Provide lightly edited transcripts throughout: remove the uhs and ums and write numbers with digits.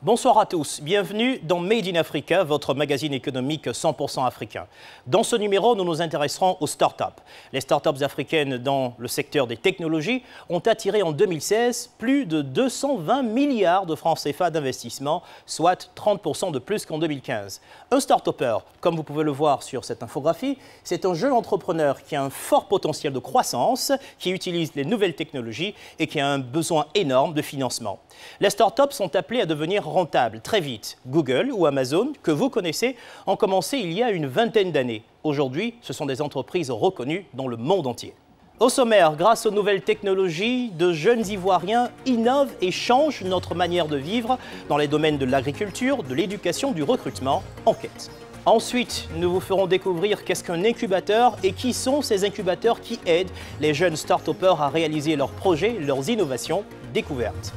Bonsoir à tous, bienvenue dans Made in Africa, votre magazine économique 100% africain. Dans ce numéro, nous nous intéresserons aux startups. Les startups africaines dans le secteur des technologies ont attiré en 2016 plus de 220 milliards de francs CFA d'investissement, soit 30% de plus qu'en 2015. Un start-upper, comme vous pouvez le voir sur cette infographie, c'est un jeune entrepreneur qui a un fort potentiel de croissance, qui utilise les nouvelles technologies et qui a un besoin énorme de financement. Les startups sont appelées à devenir rentables très vite. Google ou Amazon, que vous connaissez, ont commencé il y a une vingtaine d'années. Aujourd'hui, ce sont des entreprises reconnues dans le monde entier. Au sommaire, grâce aux nouvelles technologies, de jeunes Ivoiriens innovent et changent notre manière de vivre dans les domaines de l'agriculture, de l'éducation, du recrutement. Enquête. Ensuite, nous vous ferons découvrir qu'est-ce qu'un incubateur et qui sont ces incubateurs qui aident les jeunes start-upers à réaliser leurs projets, leurs innovations, découvertes.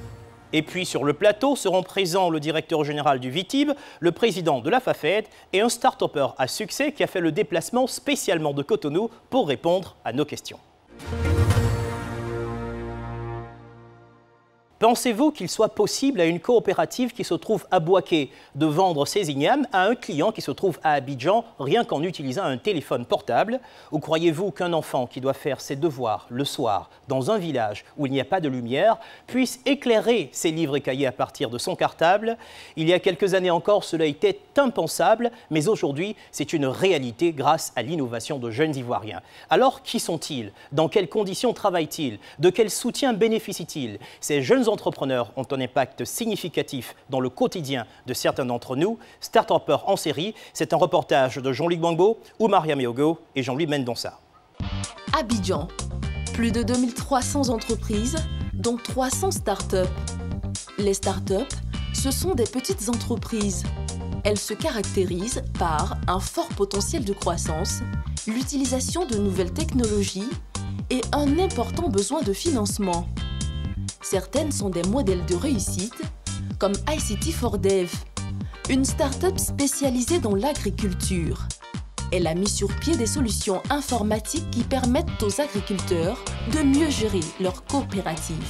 Et puis sur le plateau seront présents le directeur général du VITIB, le président de la FAFED et un start-upper à succès qui a fait le déplacement spécialement de Cotonou pour répondre à nos questions. Pensez-vous qu'il soit possible à une coopérative qui se trouve à Bouaké de vendre ses ignames à un client qui se trouve à Abidjan rien qu'en utilisant un téléphone portable? Ou croyez-vous qu'un enfant qui doit faire ses devoirs le soir dans un village où il n'y a pas de lumière puisse éclairer ses livres et cahiers à partir de son cartable? Il y a quelques années encore, cela était impensable, mais aujourd'hui, c'est une réalité grâce à l'innovation de jeunes Ivoiriens. Alors, qui sont-ils? Dans quelles conditions travaillent-ils? De quel soutien bénéficient-ils? Ces jeunes entrepreneurs ont un impact significatif dans le quotidien de certains d'entre nous. Start-upers en série, c'est un reportage de Jean-Luc Bangbo, Oumar Yameogo et Jean-Louis Mendonça. Abidjan, plus de 2300 entreprises, dont 300 start-up. Les start-up, ce sont des petites entreprises. Elles se caractérisent par un fort potentiel de croissance, l'utilisation de nouvelles technologies et un important besoin de financement. Certaines sont des modèles de réussite, comme ICT4Dev, une start-up spécialisée dans l'agriculture. Elle a mis sur pied des solutions informatiques qui permettent aux agriculteurs de mieux gérer leur coopérative.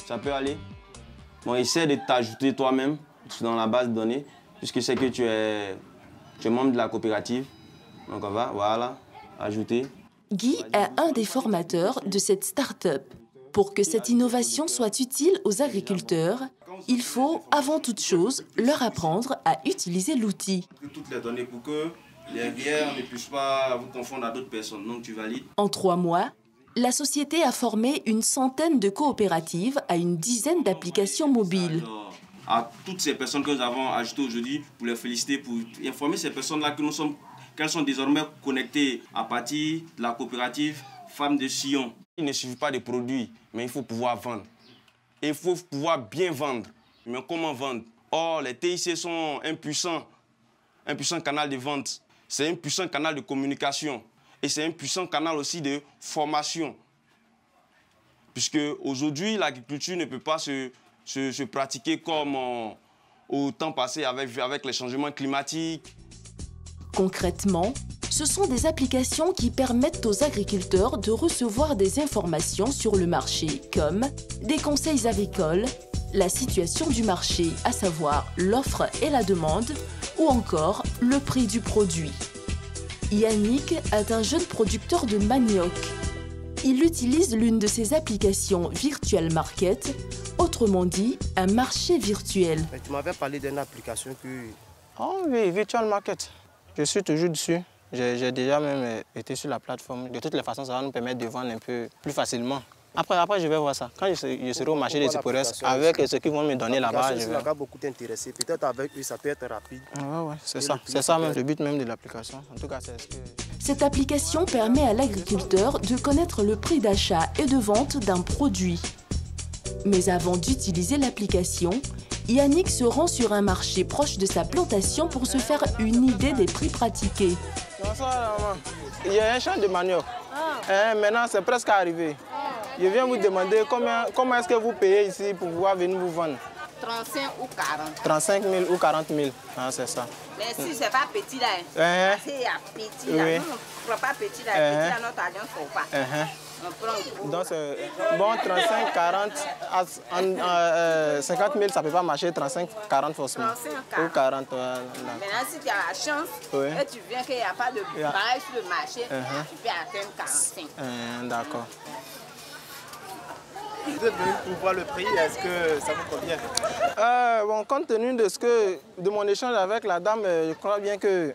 Ça peut aller. Bon, essaie de t'ajouter toi-même dans la base de données, puisque c'est que tu es membre de la coopérative. Donc on va, voilà, ajouter. Guy est un des formateurs de cette start-up. Pour que cette innovation soit utile aux agriculteurs, il faut, avant toute chose, leur apprendre à utiliser l'outil. Toutes les données pour que les rivières ne puissent pas vous confondre à d'autres personnes. Donc tu valides. En 3 mois, la société a formé une centaine de coopératives à une dizaine d'applications mobiles. À toutes ces personnes que nous avons ajoutées aujourd'hui, pour les féliciter, pour informer ces personnes-là qu'elles sont désormais connectées à partir de la coopérative Femmes de Sion. Il ne suffit pas de produits, mais il faut pouvoir vendre. Et il faut pouvoir bien vendre. Mais comment vendre? Or, les TIC sont un puissant canal de vente. C'est un puissant canal de communication. Et c'est un puissant canal aussi de formation. Puisque aujourd'hui, l'agriculture ne peut pas se pratiquer comme au temps passé avec les changements climatiques. Concrètement, ce sont des applications qui permettent aux agriculteurs de recevoir des informations sur le marché, comme des conseils agricoles, la situation du marché, à savoir l'offre et la demande, ou encore le prix du produit. Yannick est un jeune producteur de manioc. Il utilise l'une de ces applications Virtual Market, autrement dit, un marché virtuel. Tu m'avais parlé d'une application que... Oh oui, Virtual Market. Je suis toujours dessus. J'ai déjà même été sur la plateforme. De toutes les façons, ça va nous permettre de vendre un peu plus facilement. Après je vais voir ça. Quand je serai au marché des Tipores, avec ce qu'ils vont me donner là-bas, je vais... Ça va beaucoup t'intéresser. Peut-être avec eux, ça peut être rapide. Oui, c'est ça. C'est ça même, le but même de l'application. En tout cas, c'est ce que... Cette application permet à l'agriculteur de connaître le prix d'achat et de vente d'un produit. Mais avant d'utiliser l'application, Yannick se rend sur un marché proche de sa plantation pour se faire une idée des prix pratiqués. Bonsoir, maman. Il y a un champ de manioc. Maintenant, c'est presque arrivé. Je viens vous demander comment est-ce que vous payez ici pour pouvoir venir vous vendre. 35 ou 40. 35 000 ou 40 000, ah, c'est ça. Mais si c'est pas petit là, parce qu'il y a petit là, nous ne prenons pas petit là, petit là, notre alliance ne faut pas. On prend gros. Donc, bon, 35, 40, 50 000, ça ne peut pas marcher, 35, 40 forcément. 35, ou 40, voilà. Maintenant, si tu as la chance et tu viens qu'il n'y a pas de pareil sur le marché, tu peux atteindre 45. D'accord. Vous êtes venu pour voir le prix, est-ce que ça vous convient? Bon, compte tenu de mon échange avec la dame, je crois bien que,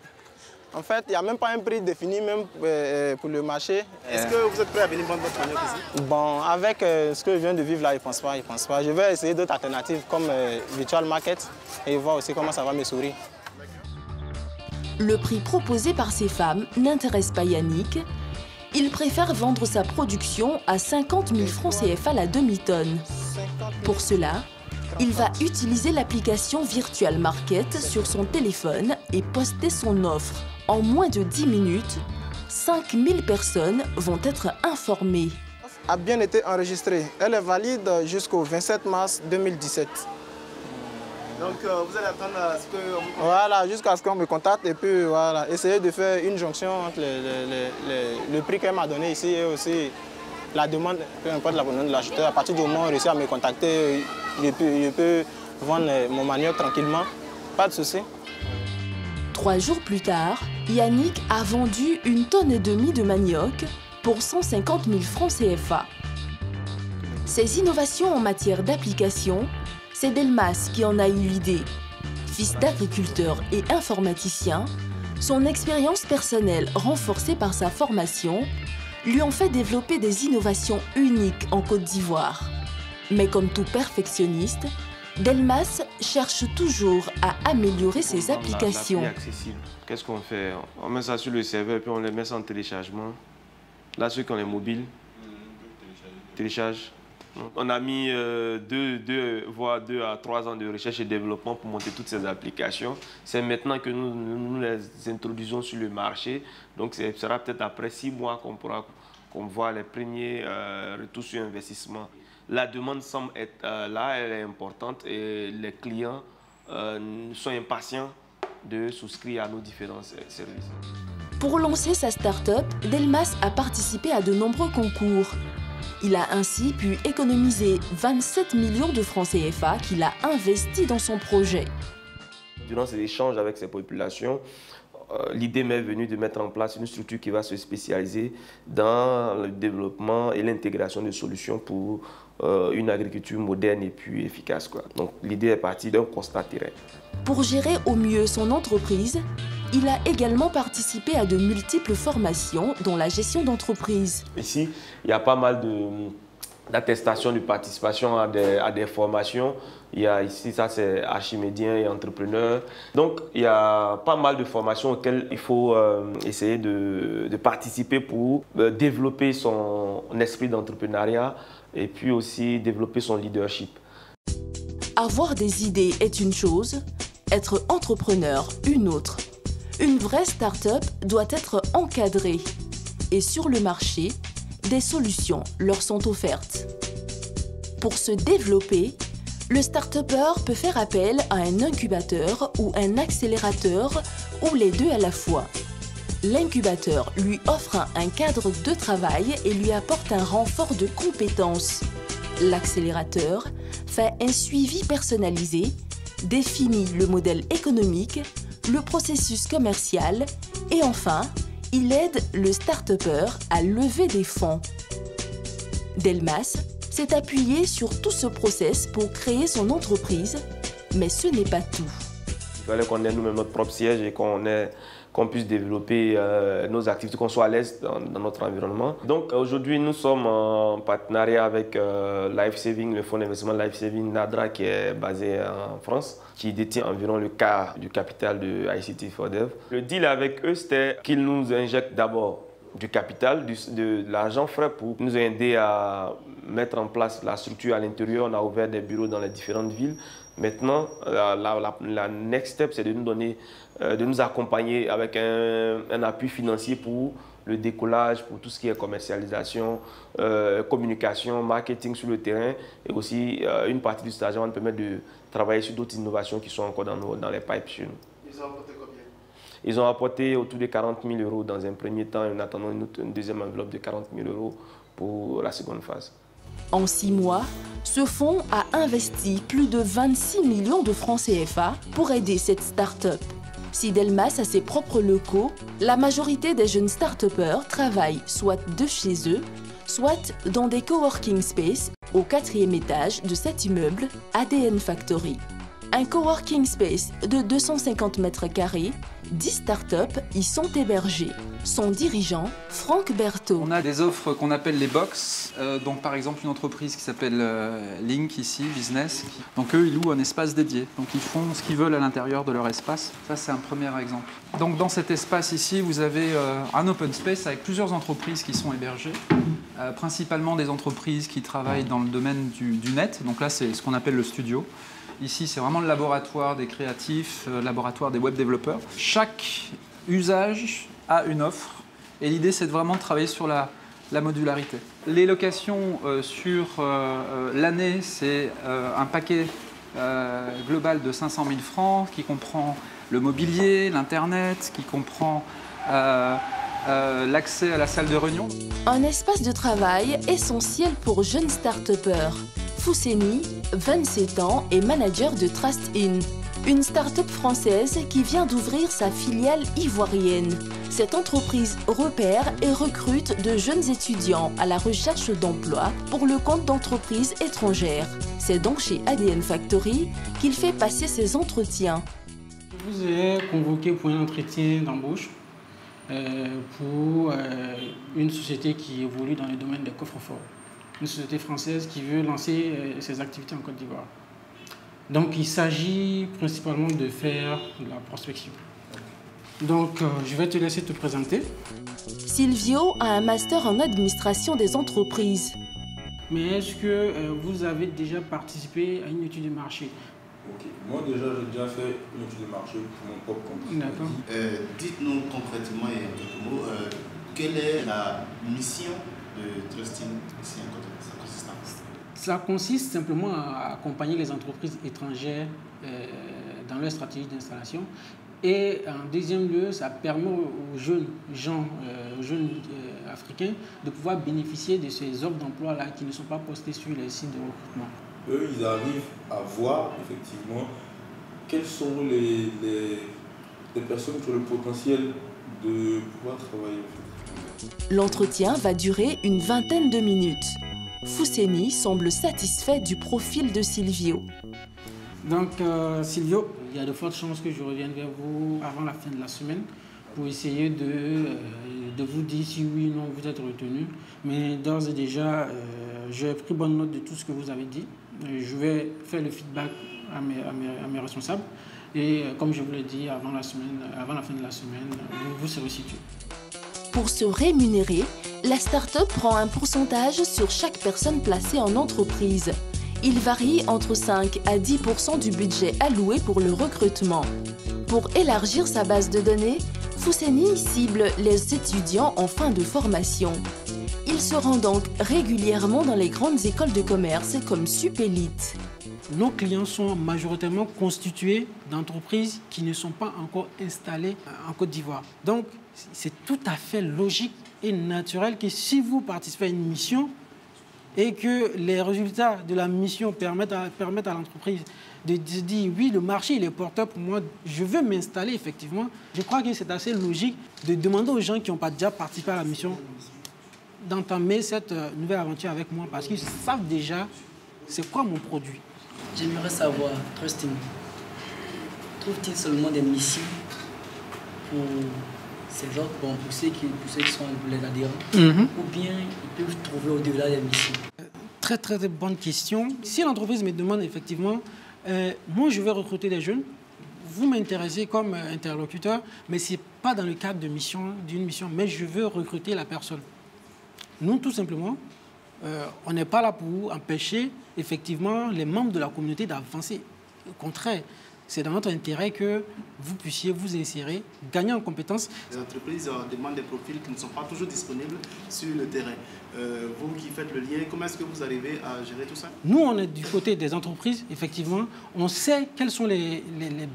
en fait, il n'y a même pas un prix défini même pour le marché. Est-ce que vous êtes prêt à venir vendre votre manioc ici? Bon, avec ce que je viens de vivre là, je pense pas. Je vais essayer d'autres alternatives comme Virtual Market et voir aussi comment ça va me sourire. Le prix proposé par ces femmes n'intéresse pas Yannick. Il préfère vendre sa production à 50 000 francs CFA la demi-tonne. Pour cela, il va utiliser l'application Virtual Market sur son téléphone et poster son offre. En moins de 10 minutes, 5 000 personnes vont être informées. A bien été enregistrée. Elle est valide jusqu'au 27 mars 2017. Donc vous allez attendre à ce que... Voilà, jusqu'à ce qu'on me contacte et puis voilà, essayer de faire une jonction entre le prix qu'elle m'a donné ici et aussi la demande, peu importe la demande de l'acheteur. À partir du moment où on réussit à me contacter, je peux vendre mon manioc tranquillement, pas de souci. 3 jours plus tard, Yannick a vendu 1,5 tonnes de manioc pour 150 000 francs CFA. Ces innovations en matière d'application, c'est Delmas qui en a eu l'idée. Fils d'agriculteur et informaticien, son expérience personnelle renforcée par sa formation lui ont fait développer des innovations uniques en Côte d'Ivoire. Mais comme tout perfectionniste, Delmas cherche toujours à améliorer ses applications. Qu'est-ce qu'on fait? On met ça sur le serveur puis on les met en téléchargement. Là, ceux qui ont les mobiles, téléchargent. On a mis 2 à 3 ans de recherche et développement pour monter toutes ces applications. C'est maintenant que nous les introduisons sur le marché. Donc, ce sera peut-être après 6 mois qu'on voit les premiers retours sur investissement. La demande semble être là, elle est importante et les clients sont impatients de souscrire à nos différents services. Pour lancer sa start-up, Delmas a participé à de nombreux concours. Il a ainsi pu économiser 27 millions de francs CFA qu'il a investis dans son projet. Durant ces échanges avec ces populations, l'idée m'est venue de mettre en place une structure qui va se spécialiser dans le développement et l'intégration de solutions pour une agriculture moderne et puis efficace, quoi. Donc l'idée est partie d'un constat terrain. Pour gérer au mieux son entreprise, il a également participé à de multiples formations dont la gestion d'entreprise. Ici, il y a pas mal d'attestations de participation à des formations. Il y a ici, ça c'est archimédien et entrepreneur. Donc, il y a pas mal de formations auxquelles il faut essayer de participer pour développer son esprit d'entrepreneuriat et puis aussi développer son leadership. Avoir des idées est une chose, être entrepreneur une autre. Une vraie start-up doit être encadrée. Et sur le marché, des solutions leur sont offertes. Pour se développer, le start-upper peut faire appel à un incubateur ou un accélérateur ou les deux à la fois. L'incubateur lui offre un cadre de travail et lui apporte un renfort de compétences. L'accélérateur fait un suivi personnalisé, définit le modèle économique, le processus commercial et enfin, il aide le start-upper à lever des fonds. Delmas s'est appuyé sur tout ce process pour créer son entreprise, mais ce n'est pas tout. Il fallait qu'on ait nous-mêmes notre propre siège et qu'on puisse développer nos activités, qu'on soit à l'aise dans notre environnement. Donc aujourd'hui, nous sommes en partenariat avec Life Saving, le fonds d'investissement Life Saving Nadra qui est basé en France, qui détient environ le quart du capital de ICT4Dev. Le deal avec eux, c'était qu'ils nous injectent d'abord du capital, de l'argent frais pour nous aider à mettre en place la structure à l'intérieur. On a ouvert des bureaux dans les différentes villes. Maintenant, la next step, c'est de nous accompagner avec un appui financier pour le décollage, pour tout ce qui est commercialisation, communication, marketing sur le terrain. Et aussi, une partie du stage va nous permettre de travailler sur d'autres innovations qui sont encore dans les pipes chez nous. Ils ont apporté combien? Ils ont apporté autour de 40 000 € dans un premier temps et en attendant une deuxième enveloppe de 40 000 € pour la seconde phase. En 6 mois, ce fonds a investi plus de 26 millions de francs CFA pour aider cette start-up. Si Delmas a ses propres locaux, la majorité des jeunes start-upers travaillent soit de chez eux, soit dans des coworking space au 4e étage de cet immeuble ADN Factory. Un coworking space de 250 mètres carrés, 10 startups y sont hébergées. Son dirigeant, Franck Berthaud. On a des offres qu'on appelle les box. Donc par exemple une entreprise qui s'appelle Link ici, Business. Donc eux, ils louent un espace dédié. Donc ils font ce qu'ils veulent à l'intérieur de leur espace. Ça, c'est un premier exemple. Donc dans cet espace ici, vous avez un open space avec plusieurs entreprises qui sont hébergées. Principalement des entreprises qui travaillent dans le domaine du net. Donc là, c'est ce qu'on appelle le studio. Ici, c'est vraiment le laboratoire des créatifs, le laboratoire des web développeurs. Chaque usage a une offre et l'idée, c'est vraiment de travailler sur la modularité. Les locations sur l'année, c'est un paquet global de 500 000 francs qui comprend le mobilier, l'internet, qui comprend l'accès à la salle de réunion. Un espace de travail essentiel pour jeunes start-upers. Fousseni, 27 ans, est manager de Trust In, une start-up française qui vient d'ouvrir sa filiale ivoirienne. Cette entreprise repère et recrute de jeunes étudiants à la recherche d'emploi pour le compte d'entreprises étrangères. C'est donc chez ADN Factory qu'il fait passer ses entretiens. Je vous ai convoqué pour un entretien d'embauche pour une société qui évolue dans le domaine des coffres-forts. Une société française qui veut lancer ses activités en Côte d'Ivoire. Donc il s'agit principalement de faire de la prospection. Donc je vais te laisser te présenter. Silvio a un master en administration des entreprises. Mais est-ce que vous avez déjà participé à une étude de marché? Ok, moi déjà j'ai déjà fait une étude de marché pour mon propre compte. D'accord. Dites-nous concrètement et en quelques mots, quelle est la mission de Trust In ici en Côte d'Ivoire? Ça consiste simplement à accompagner les entreprises étrangères dans leur stratégie d'installation. Et en deuxième lieu, ça permet aux jeunes gens, aux jeunes africains de pouvoir bénéficier de ces offres d'emploi-là qui ne sont pas postées sur les sites de recrutement. Eux, ils arrivent à voir effectivement quelles sont les personnes qui ont le potentiel de pouvoir travailler. L'entretien va durer une vingtaine de minutes. Fousseni semble satisfait du profil de Silvio. Donc Silvio, il y a de fortes chances que je revienne vers vous avant la fin de la semaine pour essayer de vous dire si oui ou non vous êtes retenu. Mais d'ores et déjà, j'ai pris bonne note de tout ce que vous avez dit. Je vais faire le feedback à mes responsables. Et comme je vous l'ai dit, avant la fin de la semaine, vous serez situé. Pour se rémunérer, la start-up prend un pourcentage sur chaque personne placée en entreprise. Il varie entre 5 à 10% du budget alloué pour le recrutement. Pour élargir sa base de données, Fousseni cible les étudiants en fin de formation. Il se rend donc régulièrement dans les grandes écoles de commerce comme Supélite. Nos clients sont majoritairement constitués d'entreprises qui ne sont pas encore installées en Côte d'Ivoire. Donc, c'est tout à fait logique et naturel que si vous participez à une mission et que les résultats de la mission permettent à l'entreprise de dire oui, le marché il est porteur pour moi, je veux m'installer effectivement. Je crois que c'est assez logique de demander aux gens qui n'ont pas déjà participé à la mission d'entamer cette nouvelle aventure avec moi parce qu'ils savent déjà c'est quoi mon produit. J'aimerais savoir, Trust In, trouve-t-il seulement des missions pour ces autres, pour ceux qui sont les adhérents, ou bien ils peuvent trouver au-delà des missions? Très très bonne question. Si l'entreprise me demande effectivement, moi je vais recruter des jeunes, vous m'intéressez comme interlocuteur, mais ce n'est pas dans le cadre d'une mission, mais je veux recruter la personne. Nous, tout simplement, on n'est pas là pour empêcher effectivement les membres de la communauté d'avancer. Au contraire, c'est dans notre intérêt que vous puissiez vous insérer, gagner en compétences. Les entreprises demandent des profils qui ne sont pas toujours disponibles sur le terrain. Vous qui faites le lien, comment est-ce que vous arrivez à gérer tout ça? Nous, on est du côté des entreprises, effectivement. On sait quels sont les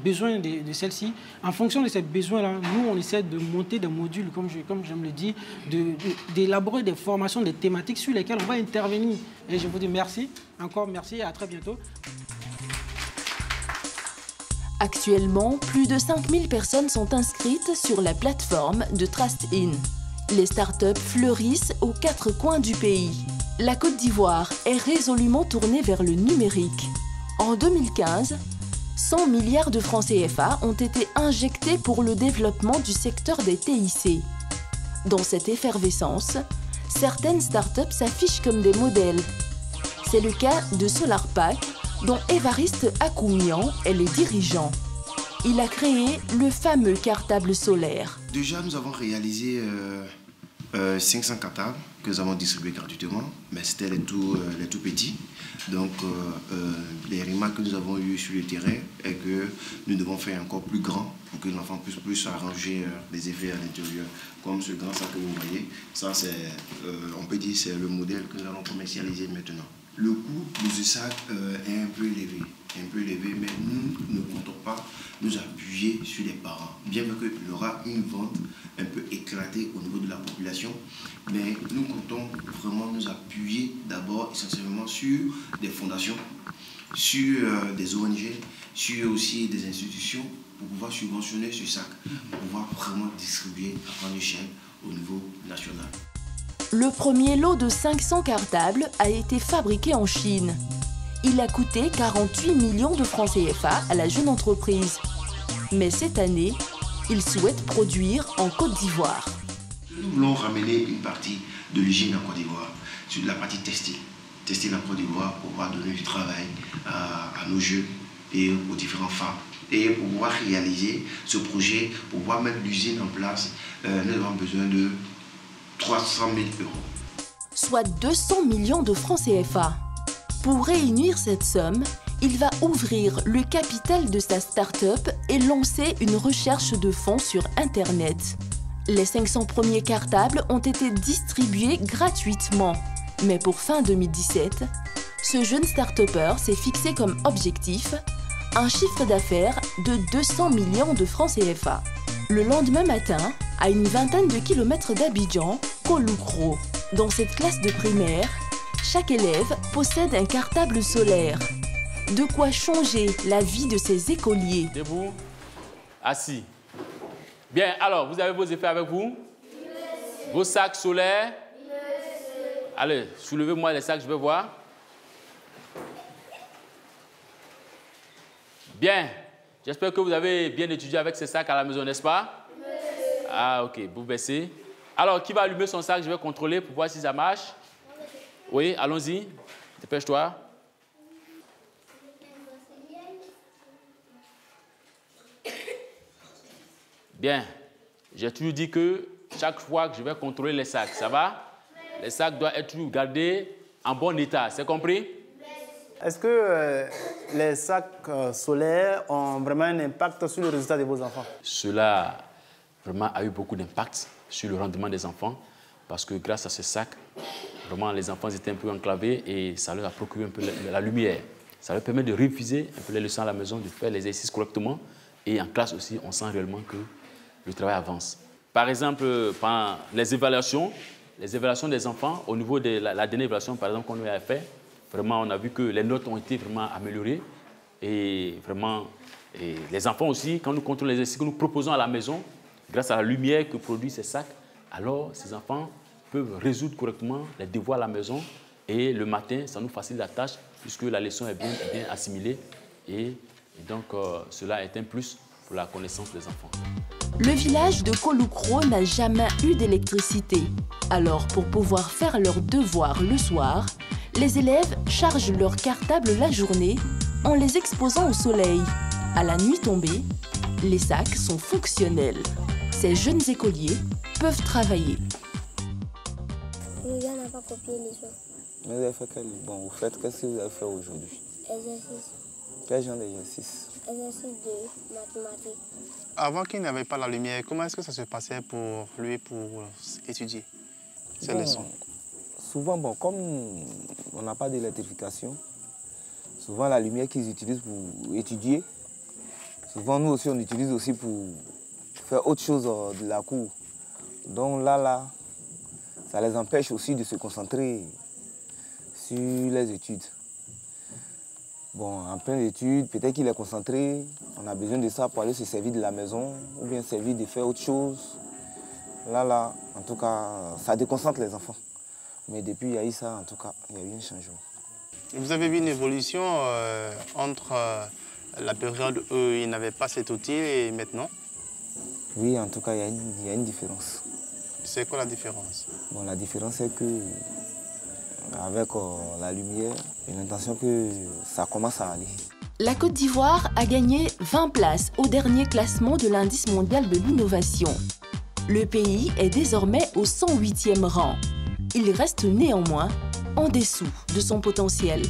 besoins de celles-ci. En fonction de ces besoins-là, nous, on essaie de monter des modules, comme j'aime le dire, d'élaborer des formations, des thématiques sur lesquelles on va intervenir. Et je vous dis merci, encore merci et à très bientôt. Actuellement, plus de 5000 personnes sont inscrites sur la plateforme de TrustIn. Les startups fleurissent aux 4 coins du pays. La Côte d'Ivoire est résolument tournée vers le numérique. En 2015, 100 milliards de francs CFA ont été injectés pour le développement du secteur des TIC. Dans cette effervescence, certaines startups s'affichent comme des modèles. C'est le cas de SolarPack, dont Évariste Akoumian est le dirigeant. Il a créé le fameux cartable solaire. Déjà, nous avons réalisé 500 cartables que nous avons distribués gratuitement, mais c'était les tout petits. Donc, les remarques que nous avons eues sur le terrain est que nous devons faire encore plus grand pour que l'enfant puisse plus arranger les effets à l'intérieur. Comme ce grand sac que vous voyez, ça c'est, on peut dire, c'est le modèle que nous allons commercialiser maintenant. Le coût de ce sac est un peu élevé, mais nous ne comptons pas nous appuyer sur les parents. Bien qu'il y aura une vente un peu éclatée au niveau de la population, mais nous comptons vraiment nous appuyer d'abord essentiellement sur des fondations, sur des ONG, sur aussi des institutions pour pouvoir subventionner ce sac, pour pouvoir vraiment distribuer à grande échelle au niveau national. Le premier lot de 500 cartables a été fabriqué en Chine. Il a coûté 48 millions de francs CFA à la jeune entreprise. Mais cette année, il souhaite produire en Côte d'Ivoire. Nous voulons ramener une partie de l'usine en Côte d'Ivoire, sur la partie textile. Textile en Côte d'Ivoire pour pouvoir donner du travail à nos jeunes et aux différentes femmes. Et pour pouvoir réaliser ce projet, pour pouvoir mettre l'usine en place, nous avons besoin de 300 000 €. Soit 200 millions de francs CFA. Pour réunir cette somme, il va ouvrir le capital de sa start-up et lancer une recherche de fonds sur Internet. Les 500 premiers cartables ont été distribués gratuitement. Mais pour fin 2017, ce jeune start-upper s'est fixé comme objectif un chiffre d'affaires de 200 millions de francs CFA. Le lendemain matin, à une vingtaine de kilomètres d'Abidjan, Kouloukro. Dans cette classe de primaire, chaque élève possède un cartable solaire. De quoi changer la vie de ses écoliers. Debout, assis. Bien, alors, vous avez vos effets avec vous? Vos sacs solaires? Allez, soulevez-moi les sacs, je vais voir. Bien. J'espère que vous avez bien étudié avec ces sacs à la maison, n'est-ce pas? Ah, ok. Vous baissez. Alors, qui va allumer son sac? Je vais contrôler pour voir si ça marche. Oui, allons-y. Dépêche-toi. Bien. J'ai toujours dit que chaque fois que je vais contrôler les sacs, ça va? Les sacs doivent être toujours gardés en bon état. C'est compris? Est-ce que les sacs solaires ont vraiment un impact sur le résultat de vos enfants? Cela vraiment a eu beaucoup d'impact sur le rendement des enfants parce que grâce à ces sacs, vraiment les enfants étaient un peu enclavés et ça leur a procuré un peu la lumière. Ça leur permet de réviser un peu les leçons à la maison, de faire l'exercice correctement et en classe aussi, on sent réellement que le travail avance. Par exemple, pendant les évaluations des enfants, au niveau de la dernière évaluation par exemple qu'on a fait, vraiment, on a vu que les notes ont été vraiment améliorées et vraiment, les enfants aussi, quand nous contrôlons les exercices que nous proposons à la maison, grâce à la lumière que produisent ces sacs, alors ces enfants peuvent résoudre correctement les devoirs à la maison et le matin, ça nous facilite la tâche puisque la leçon est bien assimilée et donc cela est un plus pour la connaissance des enfants. Le village de Kouloukro n'a jamais eu d'électricité. Alors, pour pouvoir faire leurs devoirs le soir, les élèves chargent leurs cartables la journée en les exposant au soleil. À la nuit tombée, les sacs sont fonctionnels. Ces jeunes écoliers peuvent travailler. Le gars n'a pas copié les choses. Mais vous avez fait quel... Bon, vous faites qu'est-ce que vous avez fait aujourd'hui? Exercice. Quel genre d'exercice? exercice de mathématiques. Avant qu'il n'avait pas la lumière, comment est-ce que ça se passait pour lui pour étudier ces leçons? Souvent, comme on n'a pas d'électrification, souvent la lumière qu'ils utilisent pour étudier, souvent nous aussi on utilise aussi pour faire autre chose de la cour. Donc là, ça les empêche aussi de se concentrer sur les études. Bon, en pleine étude, peut-être qu'il est concentré, on a besoin de ça pour aller se servir de la maison ou bien servir de faire autre chose. Là, en tout cas, ça déconcentre les enfants. Mais depuis il y a eu ça, en tout cas, il y a eu un changement. Vous avez vu une évolution entre la période où il n'avait pas cet outil et maintenant? Oui, en tout cas, il y a une différence. C'est quoi la différence? Bon, la différence, c'est que avec la lumière, j'ai l'intention que ça commence à aller. La Côte d'Ivoire a gagné 20 places au dernier classement de l'indice mondial de l'innovation. Le pays est désormais au 108e rang. Il reste néanmoins en dessous de son potentiel.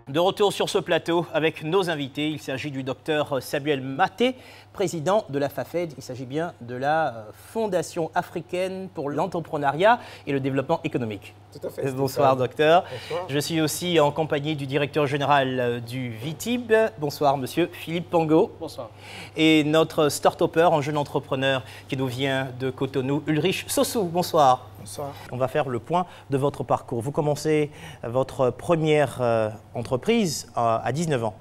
De retour sur ce plateau avec nos invités, il s'agit du docteur Samuel Maté, président de la FAFED. Il s'agit bien de la Fondation africaine pour l'entrepreneuriat et le développement économique. Tout à fait. Bonsoir docteur. Bonsoir. Je suis aussi en compagnie du directeur général du VITIB. Bonsoir monsieur Philippe Pango. Bonsoir. Et notre start-upper, un jeune entrepreneur qui nous vient de Cotonou, Ulrich Sossou. Bonsoir. Bonsoir. On va faire le point de votre parcours. Vous commencez votre première entreprise à 19 ans.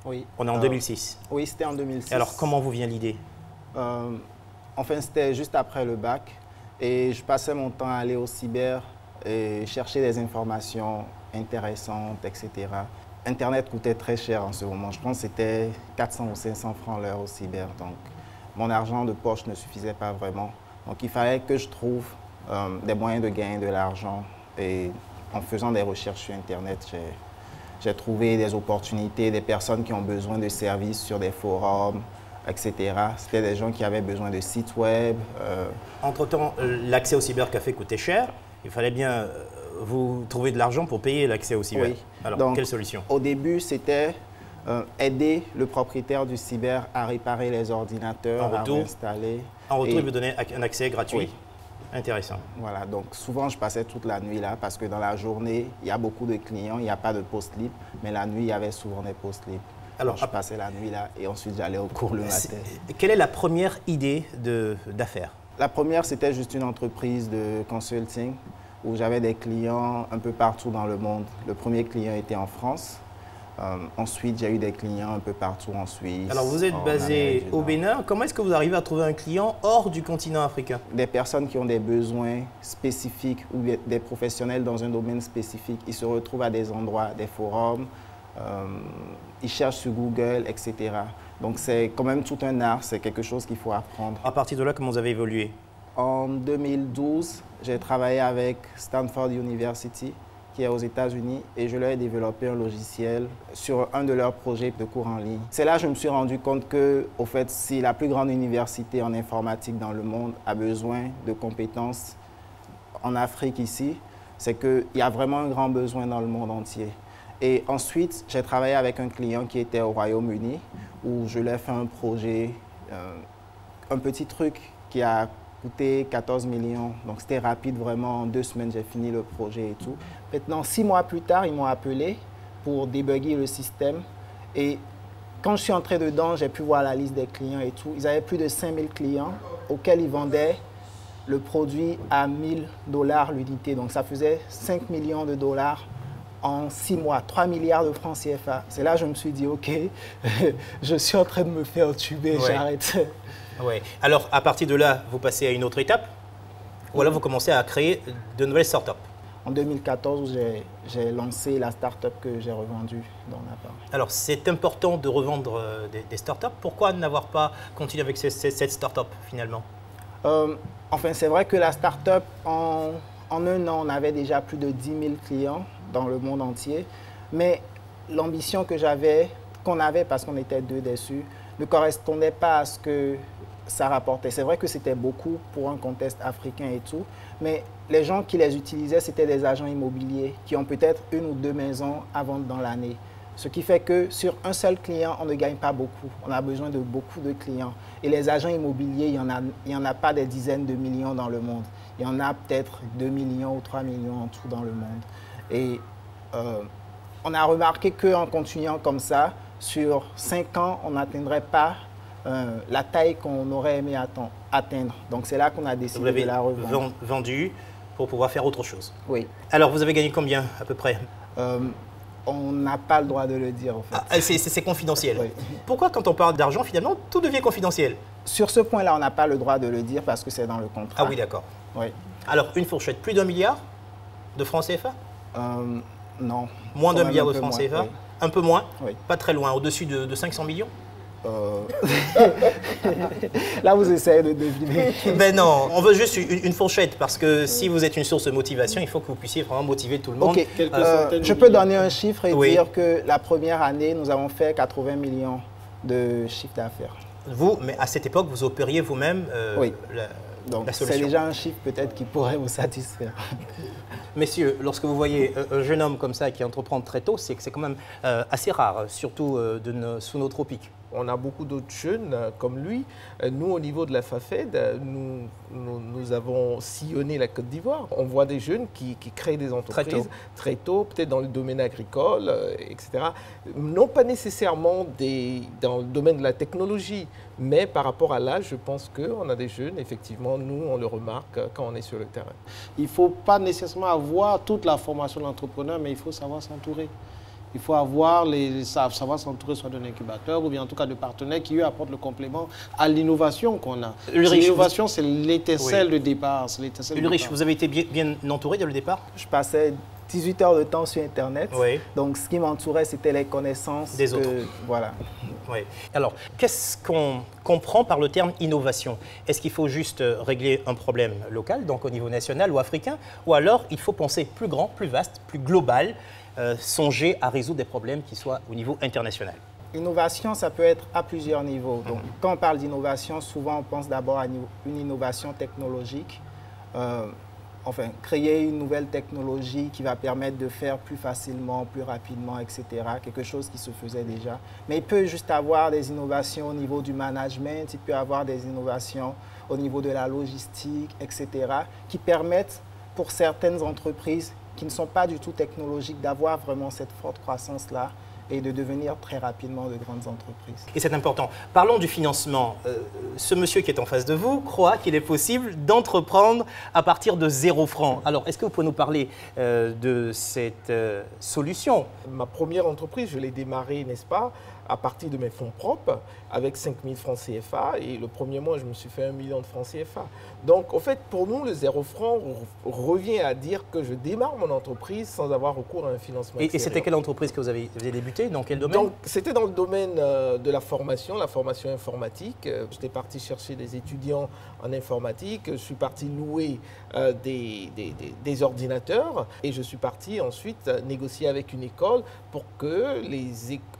Oui. On est en 2006. Oui, c'était en 2006. Alors, comment vous vient l'idée? Enfin, c'était juste après le bac. Et je passais mon temps à aller au cyber et chercher des informations intéressantes, etc. Internet coûtait très cher en ce moment. Je pense que c'était 400 ou 500 francs l'heure au cyber. Donc, mon argent de poche ne suffisait pas vraiment. Donc, il fallait que je trouve des moyens de gagner de l'argent. Et en faisant des recherches sur Internet, j'ai trouvé des opportunités, des personnes qui ont besoin de services sur des forums, etc. C'était des gens qui avaient besoin de sites web. Entre-temps, l'accès au cybercafé coûtait cher. Il fallait bien vous trouver de l'argent pour payer l'accès au cyber. Oui. Alors, donc, quelle solution? Au début, c'était aider le propriétaire du cyber à réparer les ordinateurs, à réinstaller. En retour, il vous donnait un accès gratuit. Oui. Intéressant. Voilà, donc souvent je passais toute la nuit là parce que dans la journée, il y a beaucoup de clients, il n'y a pas de poste libre, mais la nuit, il y avait souvent des postes libres. Alors je passais la nuit là et ensuite j'allais au cours le matin. Quelle est la première idée d'affaires? La première, c'était juste une entreprise de consulting où j'avais des clients un peu partout dans le monde. Le premier client était en France. Ensuite, j'ai eu des clients un peu partout en Suisse. Alors, vous êtes basé au Bénin. Comment est-ce que vous arrivez à trouver un client hors du continent africain? Des personnes qui ont des besoins spécifiques ou des professionnels dans un domaine spécifique. Ils se retrouvent à des endroits, des forums, ils cherchent sur Google, etc. Donc, c'est quand même tout un art. C'est quelque chose qu'il faut apprendre. À partir de là, comment vous avez évolué? En 2012, j'ai travaillé avec Stanford University, qui est aux États-Unis, et je leur ai développé un logiciel sur un de leurs projets de cours en ligne. C'est là que je me suis rendu compte que, au fait, si la plus grande université en informatique dans le monde a besoin de compétences en Afrique ici, c'est qu'il y a vraiment un grand besoin dans le monde entier. Et ensuite, j'ai travaillé avec un client qui était au Royaume-Uni, où je lui ai fait un projet, un petit truc qui a coûté 14 millions. Donc c'était rapide, vraiment. En 2 semaines, j'ai fini le projet et tout. Maintenant, 6 mois plus tard, ils m'ont appelé pour débugger le système. Et quand je suis entré dedans, j'ai pu voir la liste des clients et tout. Ils avaient plus de 5000 clients auxquels ils vendaient le produit à 1000 $ l'unité. Donc ça faisait 5 millions de dollars en 6 mois, 3 milliards de francs CFA. C'est là que je me suis dit, OK, je suis en train de me faire tuber, j'arrête. Ouais. Alors, à partir de là, vous passez à une autre étape? Ou alors vous commencez à créer de nouvelles startups? En 2014, j'ai lancé la start-up que j'ai revendue dans l'appart. Alors, c'est important de revendre des startups. Pourquoi n'avoir pas continué avec cette start-up finalement? Enfin, c'est vrai que la start-up, en 1 an, on avait déjà plus de 10 000 clients dans le monde entier. Mais l'ambition que j'avais, qu'on avait parce qu'on était 2 dessus, ne correspondait pas à ce que ça rapportait. C'est vrai que c'était beaucoup pour un contexte africain et tout, mais les gens qui les utilisaient, c'était des agents immobiliers qui ont peut-être 1 ou 2 maisons à vendre dans l'année. Ce qui fait que sur un seul client, on ne gagne pas beaucoup. On a besoin de beaucoup de clients. Et les agents immobiliers, il y en a pas des dizaines de millions dans le monde. Il y en a peut-être 2 millions ou 3 millions en tout dans le monde. Et on a remarqué qu'en continuant comme ça, sur 5 ans, on n'atteindrait pas la taille qu'on aurait aimé atteindre. Donc c'est là qu'on a décidé de la revendre. Vous l'avez vendu pour pouvoir faire autre chose. Oui. Alors vous avez gagné combien à peu près? On n'a pas le droit de le dire, en fait. Ah, c'est confidentiel. Oui. Pourquoi, quand on parle d'argent, finalement, tout devient confidentiel? Sur ce point-là, on n'a pas le droit de le dire parce que c'est dans le contrat. Ah oui, d'accord. Oui. Alors, une fourchette, plus d'1 milliard de francs CFA? Non. Moins d'1 milliard de francs CFA? Oui. Un peu moins? Oui. Pas très loin, au-dessus de 500 millions? Là, vous essayez de deviner. Ben non, on veut juste une fourchette parce que si vous êtes une source de motivation, il faut que vous puissiez vraiment motiver tout le monde. Ok, je peux donner un chiffre et dire que la première année, nous avons fait 80 millions de chiffre d'affaires. Vous, mais à cette époque, vous opériez vous-même oui. la solution. C'est déjà un chiffre peut-être qui pourrait vous satisfaire. Messieurs, lorsque vous voyez un jeune homme comme ça qui entreprend très tôt, c'est que c'est quand même assez rare, surtout sous nos tropiques. On a beaucoup d'autres jeunes comme lui. Nous, au niveau de la FAFED, nous avons sillonné la Côte d'Ivoire. On voit des jeunes qui créent des entreprises très tôt, peut-être dans le domaine agricole, etc. Non pas nécessairement dans le domaine de la technologie, mais par rapport à l'âge, je pense qu'on a des jeunes, effectivement, nous, on le remarque quand on est sur le terrain. Il ne faut pas nécessairement avoir toute la formation d'entrepreneur, mais il faut savoir s'entourer. Il faut savoir s'entourer soit d'un incubateur ou bien en tout cas de partenaires qui lui apportent le complément à l'innovation qu'on a. L'innovation, c'est l'étincelle de départ. Ulrich, vous avez été bien entouré dès le départ? Je passais 18 heures de temps sur Internet. Oui. Donc, ce qui m'entourait, c'était les connaissances des autres. Voilà. Oui. Alors, qu'est-ce qu'on comprend par le terme innovation? Est-ce qu'il faut juste régler un problème local, donc au niveau national ou africain, ou alors il faut penser plus grand, plus vaste, plus global, songer à résoudre des problèmes qui soient au niveau international? Innovation, ça peut être à plusieurs niveaux. Donc, quand on parle d'innovation, souvent on pense d'abord à une innovation technologique. Enfin, créer une nouvelle technologie qui va permettre de faire plus facilement, plus rapidement, etc. Quelque chose qui se faisait déjà. Mais il peut juste avoir des innovations au niveau du management, il peut avoir des innovations au niveau de la logistique, etc. qui permettent pour certaines entreprises qui ne sont pas du tout technologiques d'avoir vraiment cette forte croissance-là et de devenir très rapidement de grandes entreprises. Et c'est important. Parlons du financement. Ce monsieur qui est en face de vous croit qu'il est possible d'entreprendre à partir de 0 francs. Alors, est-ce que vous pouvez nous parler de cette solution? Ma première entreprise, je l'ai démarrée, n'est-ce pas, à partir de mes fonds propres, avec 5 000 francs CFA. Et le premier mois, je me suis fait 1 million de francs CFA. Donc, en fait, pour nous, le 0 franc revient à dire que je démarre mon entreprise sans avoir recours à un financement extérieur. Et c'était quelle entreprise que vous avez débuté? Dans quel domaine? C'était dans le domaine de la formation informatique. J'étais parti chercher des étudiants en informatique. Je suis parti louer des ordinateurs. Et je suis parti ensuite négocier avec une école pour que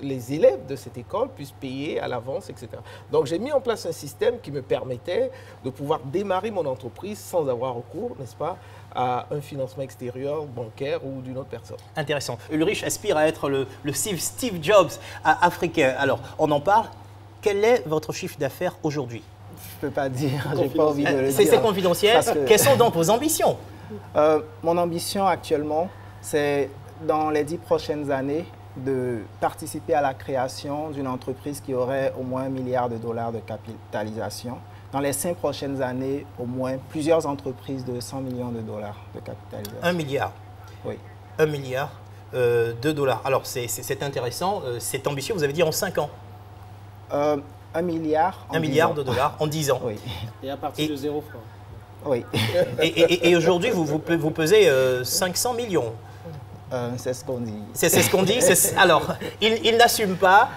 les élèves de cette école puissent payer à l'avance, etc. Donc j'ai mis en place un système qui me permettait de pouvoir démarrer mon entreprise sans avoir recours, n'est-ce pas, à un financement extérieur, bancaire ou d'une autre personne. Intéressant. Ulrich aspire à être le Steve Jobs africain. Alors, on en parle. Quel est votre chiffre d'affaires aujourd'hui? Je ne peux pas dire, j'ai pas envie de le dire. C'est confidentiel. Quelles sont donc vos ambitions? Mon ambition actuellement, c'est dans les 10 prochaines années, de participer à la création d'une entreprise qui aurait au moins $1 milliard de capitalisation. Dans les 5 prochaines années, au moins plusieurs entreprises de $100 millions de capitalisation. 1 milliard? Oui. 1 milliard de dollars. Alors, c'est intéressant. C'est ambitieux, vous avez dit en 5 ans? 1 milliard en 1 milliard de dollars en 10 ans. Oui. Et à partir de 0 francs. Oui. Et aujourd'hui, vous pesez 500 millions. C'est ce qu'on dit. C'est ce qu'on dit. Alors, il n'assume pas.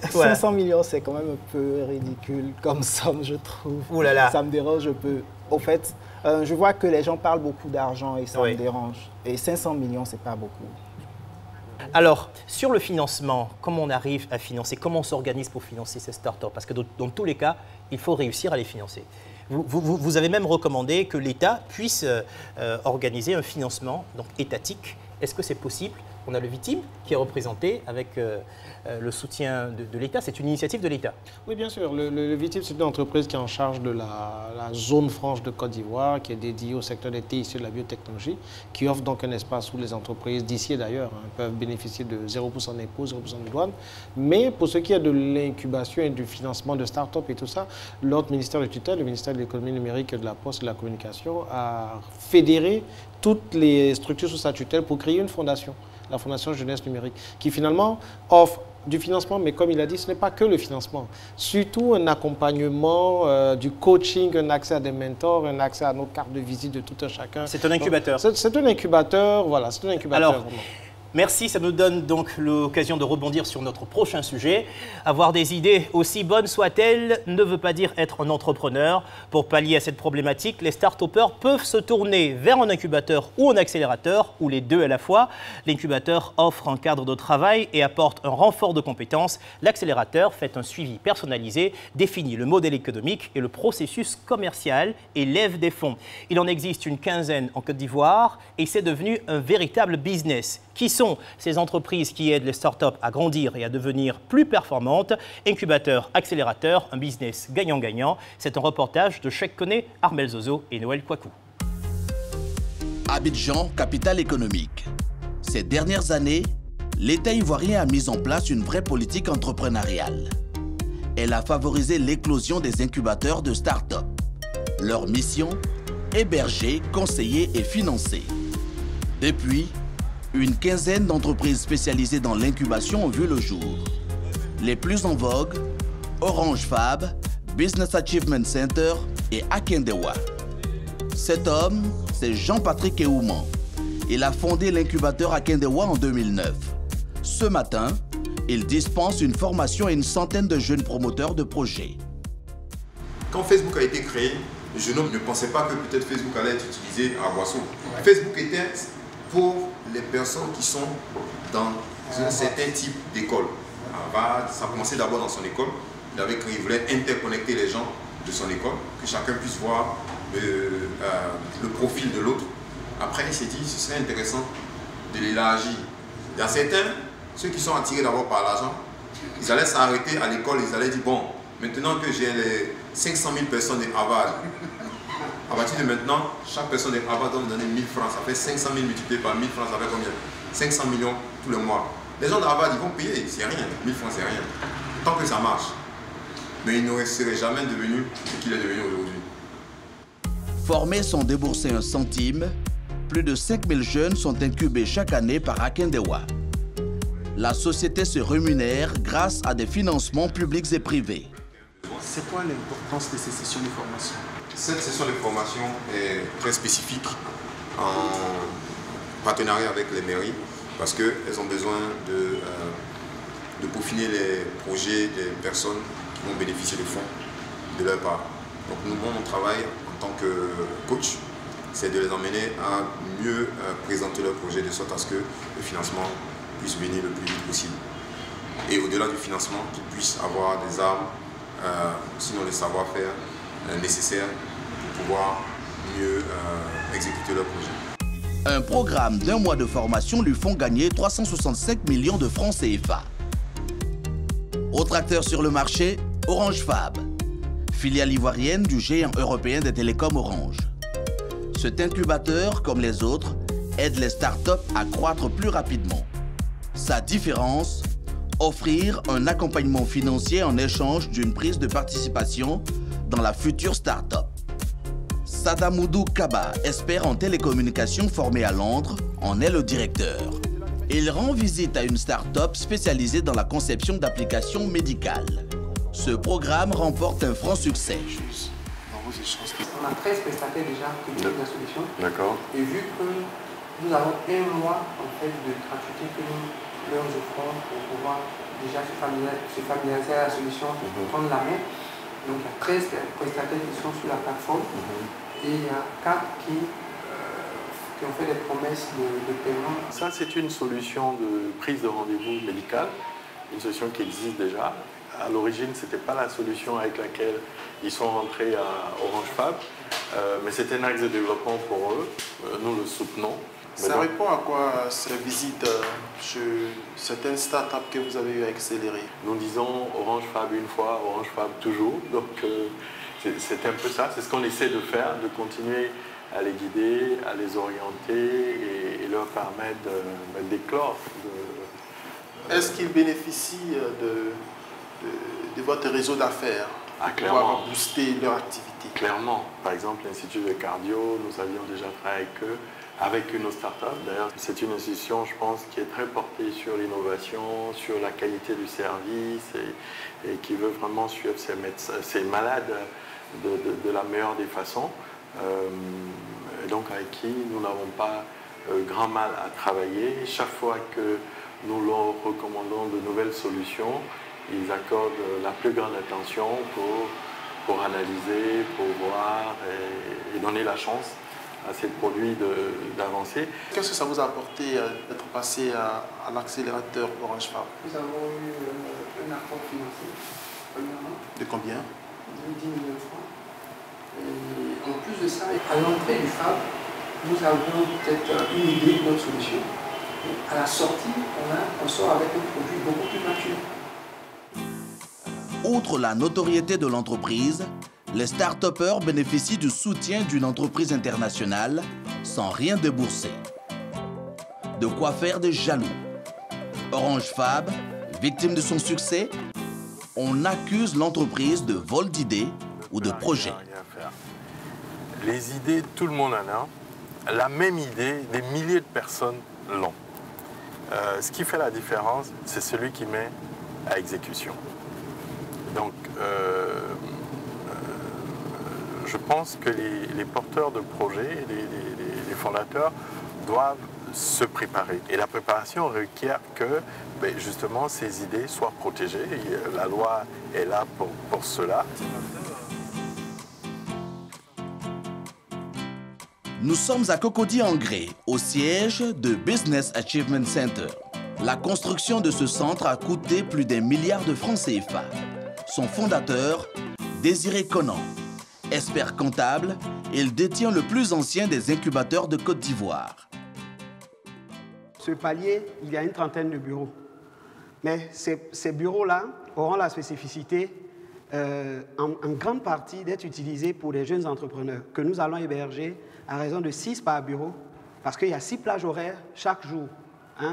500 millions, c'est quand même un peu ridicule comme somme, je trouve. Ouh là là. Ça me dérange un peu. Au fait, je vois que les gens parlent beaucoup d'argent et ça me dérange. Et 500 millions, c'est pas beaucoup. Alors, sur le financement, comment on arrive à financer, comment on s'organise pour financer ces startups? Parce que dans tous les cas, il faut réussir à les financer. Vous avez même recommandé que l'État puisse organiser un financement donc étatique. Est-ce que c'est possible? On a le VITIM qui est représenté avec le soutien de l'État. C'est une initiative de l'État. Oui, bien sûr. Le VITIM, c'est une entreprise qui est en charge de la zone franche de Côte d'Ivoire, qui est dédiée au secteur des TIC de la biotechnologie, qui offre donc un espace où les entreprises d'ici et d'ailleurs peuvent bénéficier de 0% d'impôts, 0% de douane. Mais pour ce qui est de l'incubation et du financement de start-up et tout ça, l'autre ministère de tutelle, le ministère de l'économie numérique, de la poste et de la communication, a fédéré toutes les structures sous sa tutelle pour créer une fondation, la Fondation Jeunesse Numérique, qui finalement offre du financement, mais comme il a dit, ce n'est pas que le financement. Surtout un accompagnement, du coaching, un accès à des mentors, un accès à notre carte de visite de tout un chacun. C'est un incubateur. C'est un incubateur, voilà, c'est un incubateur. Alors, merci, ça nous donne donc l'occasion de rebondir sur notre prochain sujet. Avoir des idées, aussi bonnes soient-elles, ne veut pas dire être un entrepreneur. Pour pallier à cette problématique, les start-upers peuvent se tourner vers un incubateur ou un accélérateur, ou les deux à la fois. L'incubateur offre un cadre de travail et apporte un renfort de compétences. L'accélérateur fait un suivi personnalisé, définit le modèle économique et le processus commercial et lève des fonds. Il en existe une quinzaine en Côte d'Ivoire et c'est devenu un véritable business. Qui sont ces entreprises qui aident les startups à grandir et à devenir plus performantes? Incubateur, accélérateur, un business gagnant-gagnant. C'est un reportage de Cheikh Koné, Armel Zozo et Noël Kouakou. Abidjan, capitale économique. Ces dernières années, l'État ivoirien a mis en place une vraie politique entrepreneuriale. Elle a favorisé l'éclosion des incubateurs de start-up. Leur mission, héberger, conseiller et financer. Depuis, une quinzaine d'entreprises spécialisées dans l'incubation ont vu le jour. Les plus en vogue, Orange Fab, Business Achievement Center et Akendewa. Cet homme, c'est Jean-Patrick Eouman. Il a fondé l'incubateur Akendewa en 2009. Ce matin, il dispense une formation à une centaine de jeunes promoteurs de projets. Quand Facebook a été créé, le jeune homme ne pensait pas que peut-être Facebook allait être utilisé à Boisseau. Facebook était pour les personnes qui sont dans un certain type d'école. Ça a commencé d'abord dans son école. Il voulait interconnecter les gens de son école, que chacun puisse voir le profil de l'autre. Après, il s'est dit, ce serait intéressant de l'élargir. Il y a certains, ceux qui sont attirés d'abord par l'argent, ils allaient s'arrêter à l'école, ils allaient dire, bon, maintenant que j'ai les 500 000 personnes de Harvard, à partir de maintenant, chaque personne de Harvard doit me donner 1000 francs. Ça fait 500 000 multiplié par 1000 francs, ça fait combien? 500 millions tous les mois. Les gens de Harvard, ils vont payer, c'est rien. 1000 francs, c'est rien. Tant que ça marche. Mais il ne serait jamais devenu ce qu'il est devenu aujourd'hui. Formés sans débourser un centime, plus de 5000 jeunes sont incubés chaque année par Akendewa. La société se rémunère grâce à des financements publics et privés. C'est quoi l'importance de ces sessions de formation? Cette session de formation est très spécifique en partenariat avec les mairies parce qu'elles ont besoin de peaufiner les projets des personnes qui vont bénéficier de fonds de leur part. Donc nous, mon travail en tant que coach, c'est de les emmener à mieux présenter leurs projets de sorte à ce que le financement puisse venir le plus vite possible. Et au-delà du financement, qu'ils puissent avoir des armes, sinon le savoir-faire nécessaire pour pouvoir mieux exécuter leur projet. Un programme d'1 mois de formation lui font gagner 365 millions de francs CFA. Autre acteur sur le marché, Orange Fab, filiale ivoirienne du géant européen des télécoms Orange. Cet incubateur, comme les autres, aide les startups à croître plus rapidement. Sa différence, offrir un accompagnement financier en échange d'une prise de participation dans la future start-up. Sadamoudou Kaba, expert en télécommunications formé à Londres, en est le directeur. Il rend visite à une start-up spécialisée dans la conception d'applications médicales. Ce programme remporte un franc succès. On a 13 prestataires déjà qui utilisent la solution. D'accord. Et vu que nous avons 1 mois en fait, de gratuité que nous leur offrons pour pouvoir déjà se familiariser à la solution, prendre la main. Donc il y a 13 prestataires qui sont sur la plateforme et il y a 4 qui qui ont fait des promesses de paiement. Ça, c'est une solution de prise de rendez-vous médical, une solution qui existe déjà. À l'origine, ce n'était pas la solution avec laquelle ils sont rentrés à Orange Fab, mais c'était un axe de développement pour eux. Nous le soutenons. Ça répond à quoi ces visites chez certaines startups que vous avez eu à accélérer? Nous disons Orange Fab une fois, Orange Fab toujours. Donc c'est un peu ça, c'est ce qu'on essaie de faire, de continuer à les guider, à les orienter et leur permettre d'éclore. Est-ce qu'ils bénéficient de votre réseau d'affaires pour pouvoir booster leur activité? Clairement. Par exemple, l'Institut de cardio, nous avions déjà travaillé avec eux, avec une start-up. D'ailleurs, c'est une institution, je pense, qui est très portée sur l'innovation, sur la qualité du service et qui veut vraiment suivre ses malades de la meilleure des façons. Et donc, avec qui nous n'avons pas grand mal à travailler. Chaque fois que nous leur recommandons de nouvelles solutions, ils accordent la plus grande attention pour analyser, pour voir et donner la chance à ces produits d'avancer. Qu'est-ce que ça vous a apporté d'être passé à l'accélérateur Orange Fab? Nous avons eu un apport financier, premièrement. De combien? De 10 millions de francs. Et en plus de ça, à l'entrée du Fab, nous avons peut-être une idée de notre solution. Et à la sortie, on sort avec un produit beaucoup plus mature. Outre la notoriété de l'entreprise, les start-upers bénéficient du soutien d'une entreprise internationale sans rien débourser. De quoi faire des jaloux. Orange Fab, victime de son succès, on accuse l'entreprise de vol d'idées ou de projets. Les idées, tout le monde en a. La même idée, des milliers de personnes l'ont. Ce qui fait la différence, c'est celui qui met à exécution. Donc, je pense que les porteurs de projets, les fondateurs, doivent se préparer. Et la préparation requiert que, justement, ces idées soient protégées. Et la loi est là pour cela. Nous sommes à Cocody-en-Grès, au siège de Business Achievement Center. La construction de ce centre a coûté plus d'1 milliard de francs CFA. Son fondateur, Désiré Conan, expert comptable, il détient le plus ancien des incubateurs de Côte d'Ivoire. Ce palier, il y a une 30aine de bureaux. Mais ces bureaux-là auront la spécificité en grande partie d'être utilisés pour les jeunes entrepreneurs que nous allons héberger à raison de 6 par bureau, parce qu'il y a 6 plages horaires chaque jour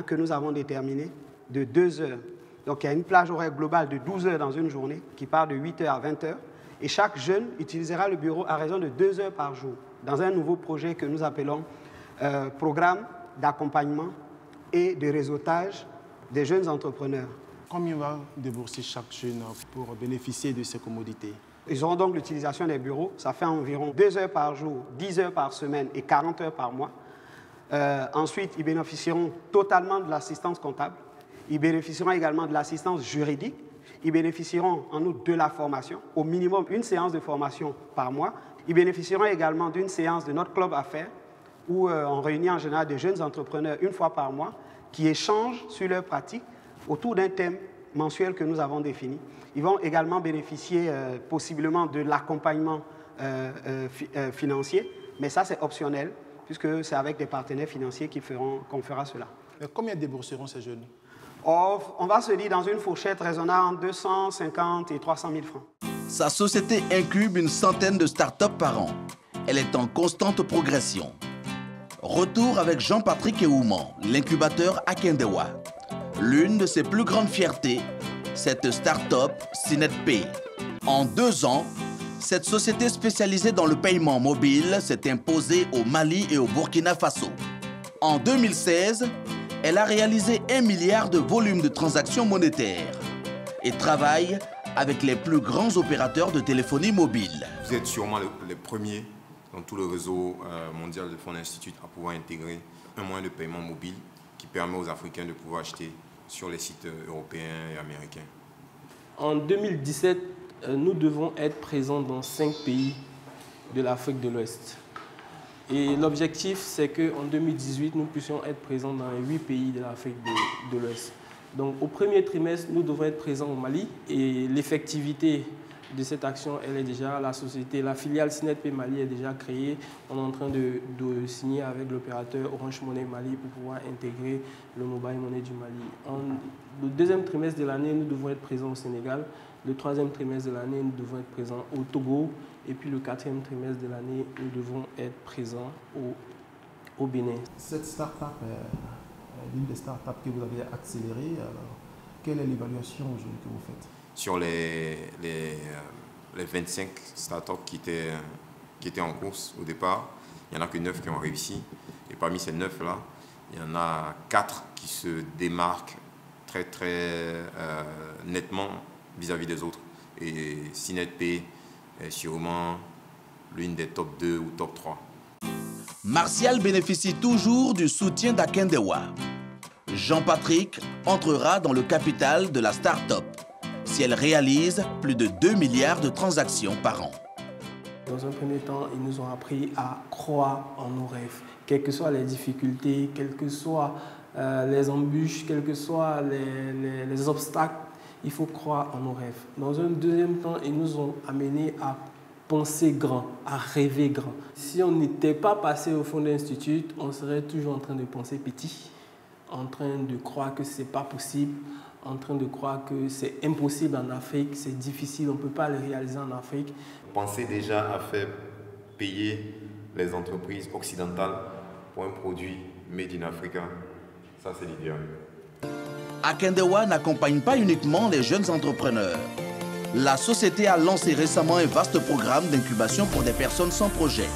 que nous avons déterminées de 2 heures. Donc il y a une plage horaire globale de 12 heures dans une journée qui part de 8 heures à 20 heures. Et chaque jeune utilisera le bureau à raison de 2 heures par jour dans un nouveau projet que nous appelons Programme d'accompagnement et de réseautage des jeunes entrepreneurs. Combien va débourser chaque jeune pour bénéficier de ces commodités? Ils auront donc l'utilisation des bureaux. Ça fait environ 2 heures par jour, 10 heures par semaine et 40 heures par mois. Ensuite, ils bénéficieront totalement de l'assistance comptable. Ils bénéficieront également de l'assistance juridique. Ils bénéficieront en outre de la formation, au minimum une séance de formation par mois. Ils bénéficieront également d'une séance de notre club affaires où on réunit en général des jeunes entrepreneurs une fois par mois qui échangent sur leurs pratiques autour d'un thème mensuel que nous avons défini. Ils vont également bénéficier possiblement de l'accompagnement financier, mais ça c'est optionnel puisque c'est avec des partenaires financiers qu'on fera cela. Mais combien débourseront ces jeunes? On va se dire dans une fourchette raisonnable entre 250 et 300 000 francs. Sa société incube une centaine de start-up par an. Elle est en constante progression. Retour avec Jean-Patrick Eouman, l'incubateur Akendewa. L'une de ses plus grandes fiertés, cette start-up SynetPay. En 2 ans, cette société spécialisée dans le paiement mobile s'est imposée au Mali et au Burkina Faso. En 2016, elle a réalisé 1 milliard de volume de transactions monétaires et travaille avec les plus grands opérateurs de téléphonie mobile. Vous êtes sûrement les premiers dans tout le réseau mondial de fonds d'instituts à pouvoir intégrer un moyen de paiement mobile qui permet aux Africains de pouvoir acheter sur les sites européens et américains. En 2017, nous devons être présents dans 5 pays de l'Afrique de l'Ouest. Et l'objectif, c'est qu'en 2018, nous puissions être présents dans les 8 pays de l'Afrique de l'Ouest. Donc au premier trimestre, nous devons être présents au Mali et l'effectivité de cette action, elle est déjà, la filiale SNEDP Mali est déjà créée. On est en train de signer avec l'opérateur Orange Money Mali pour pouvoir intégrer le mobile money du Mali. Le deuxième trimestre de l'année, nous devons être présents au Sénégal. Le troisième trimestre de l'année, nous devons être présents au Togo. Et puis le quatrième trimestre de l'année, nous devons être présents au Bénin. Cette start-up est l'une des start-up que vous avez accélérée. Alors, quelle est l'évaluation que vous faites? Sur les 25 startups qui étaient en course au départ, il n'y en a que 9 qui ont réussi. Et parmi ces 9-là, il y en a 4 qui se démarquent très nettement vis-à-vis des autres. Et SNEDP est sûrement l'une des top 2 ou top 3. Martial bénéficie toujours du soutien d'Akendewa. Jean-Patrick entrera dans le capital de la start-up si elle réalise plus de 2 milliards de transactions par an. Dans un premier temps, ils nous ont appris à croire en nos rêves. Quelles que soient les difficultés, quelles que soient les embûches, quels que soient les obstacles, il faut croire en nos rêves. Dans un deuxième temps, ils nous ont amenés à penser grand, à rêver grand. Si on n'était pas passé au fond de l'Institut, on serait toujours en train de penser petit, en train de croire que ce n'est pas possible, en train de croire que c'est impossible en Afrique, c'est difficile, on ne peut pas le réaliser en Afrique. Pensez déjà à faire payer les entreprises occidentales pour un produit made in Africa. Ça, c'est l'idéal. Akendewa n'accompagne pas uniquement les jeunes entrepreneurs. La société a lancé récemment un vaste programme d'incubation pour des personnes sans projet.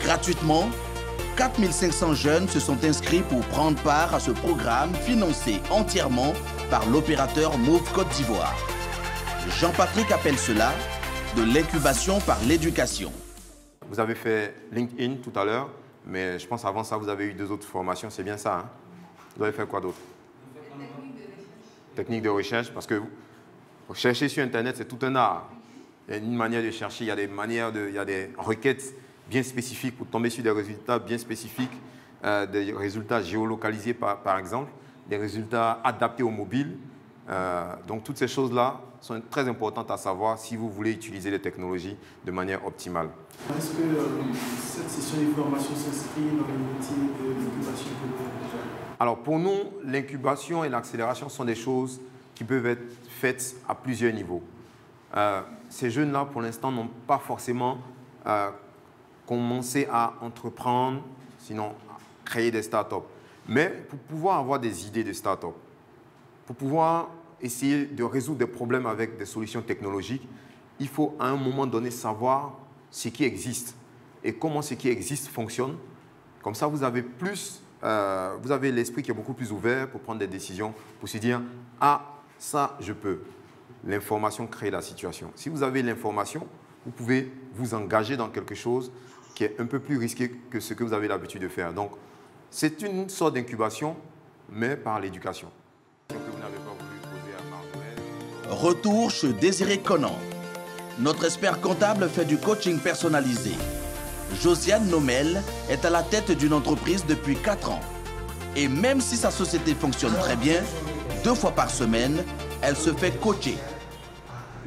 Gratuitement, 4500 jeunes se sont inscrits pour prendre part à ce programme financé entièrement par l'opérateur Move Côte d'Ivoire. Jean-Patrick appelle cela de l'incubation par l'éducation. Vous avez fait LinkedIn tout à l'heure, mais je pense avant ça, vous avez eu 2 autres formations, c'est bien ça, hein? Vous avez fait quoi d'autre? Technique de recherche, parce que chercher sur Internet, c'est tout un art. Il y a une manière de chercher, il y a des manières, il y a des requêtes bien spécifiques pour tomber sur des résultats bien spécifiques, des résultats géolocalisés par exemple, des résultats adaptés au mobile. Donc toutes ces choses-là sont très importantes à savoir si vous voulez utiliser les technologies de manière optimale. Est-ce que cette session de formation s'inscrit dans le métier de l'incubation que vous faites déjà? Alors pour nous, l'incubation et l'accélération sont des choses qui peuvent être faites à plusieurs niveaux. Ces jeunes-là, pour l'instant, n'ont pas forcément commencé à entreprendre, sinon à créer des startups. Mais pour pouvoir avoir des idées de startups, pour pouvoir essayer de résoudre des problèmes avec des solutions technologiques, il faut à un moment donné savoir ce qui existe et comment ce qui existe fonctionne. Comme ça, vous avez l'esprit qui est beaucoup plus ouvert pour prendre des décisions, pour se dire « Ah, ça, je peux ». L'information crée la situation. Si vous avez l'information, vous pouvez vous engager dans quelque chose qui est un peu plus risqué que ce que vous avez l'habitude de faire. Donc, c'est une sorte d'incubation, mais par l'éducation. Retour chez Désiré Conan. Notre expert comptable fait du coaching personnalisé. Josiane Nomel est à la tête d'une entreprise depuis 4 ans. Et même si sa société fonctionne très bien, 2 fois par semaine, elle se fait coacher.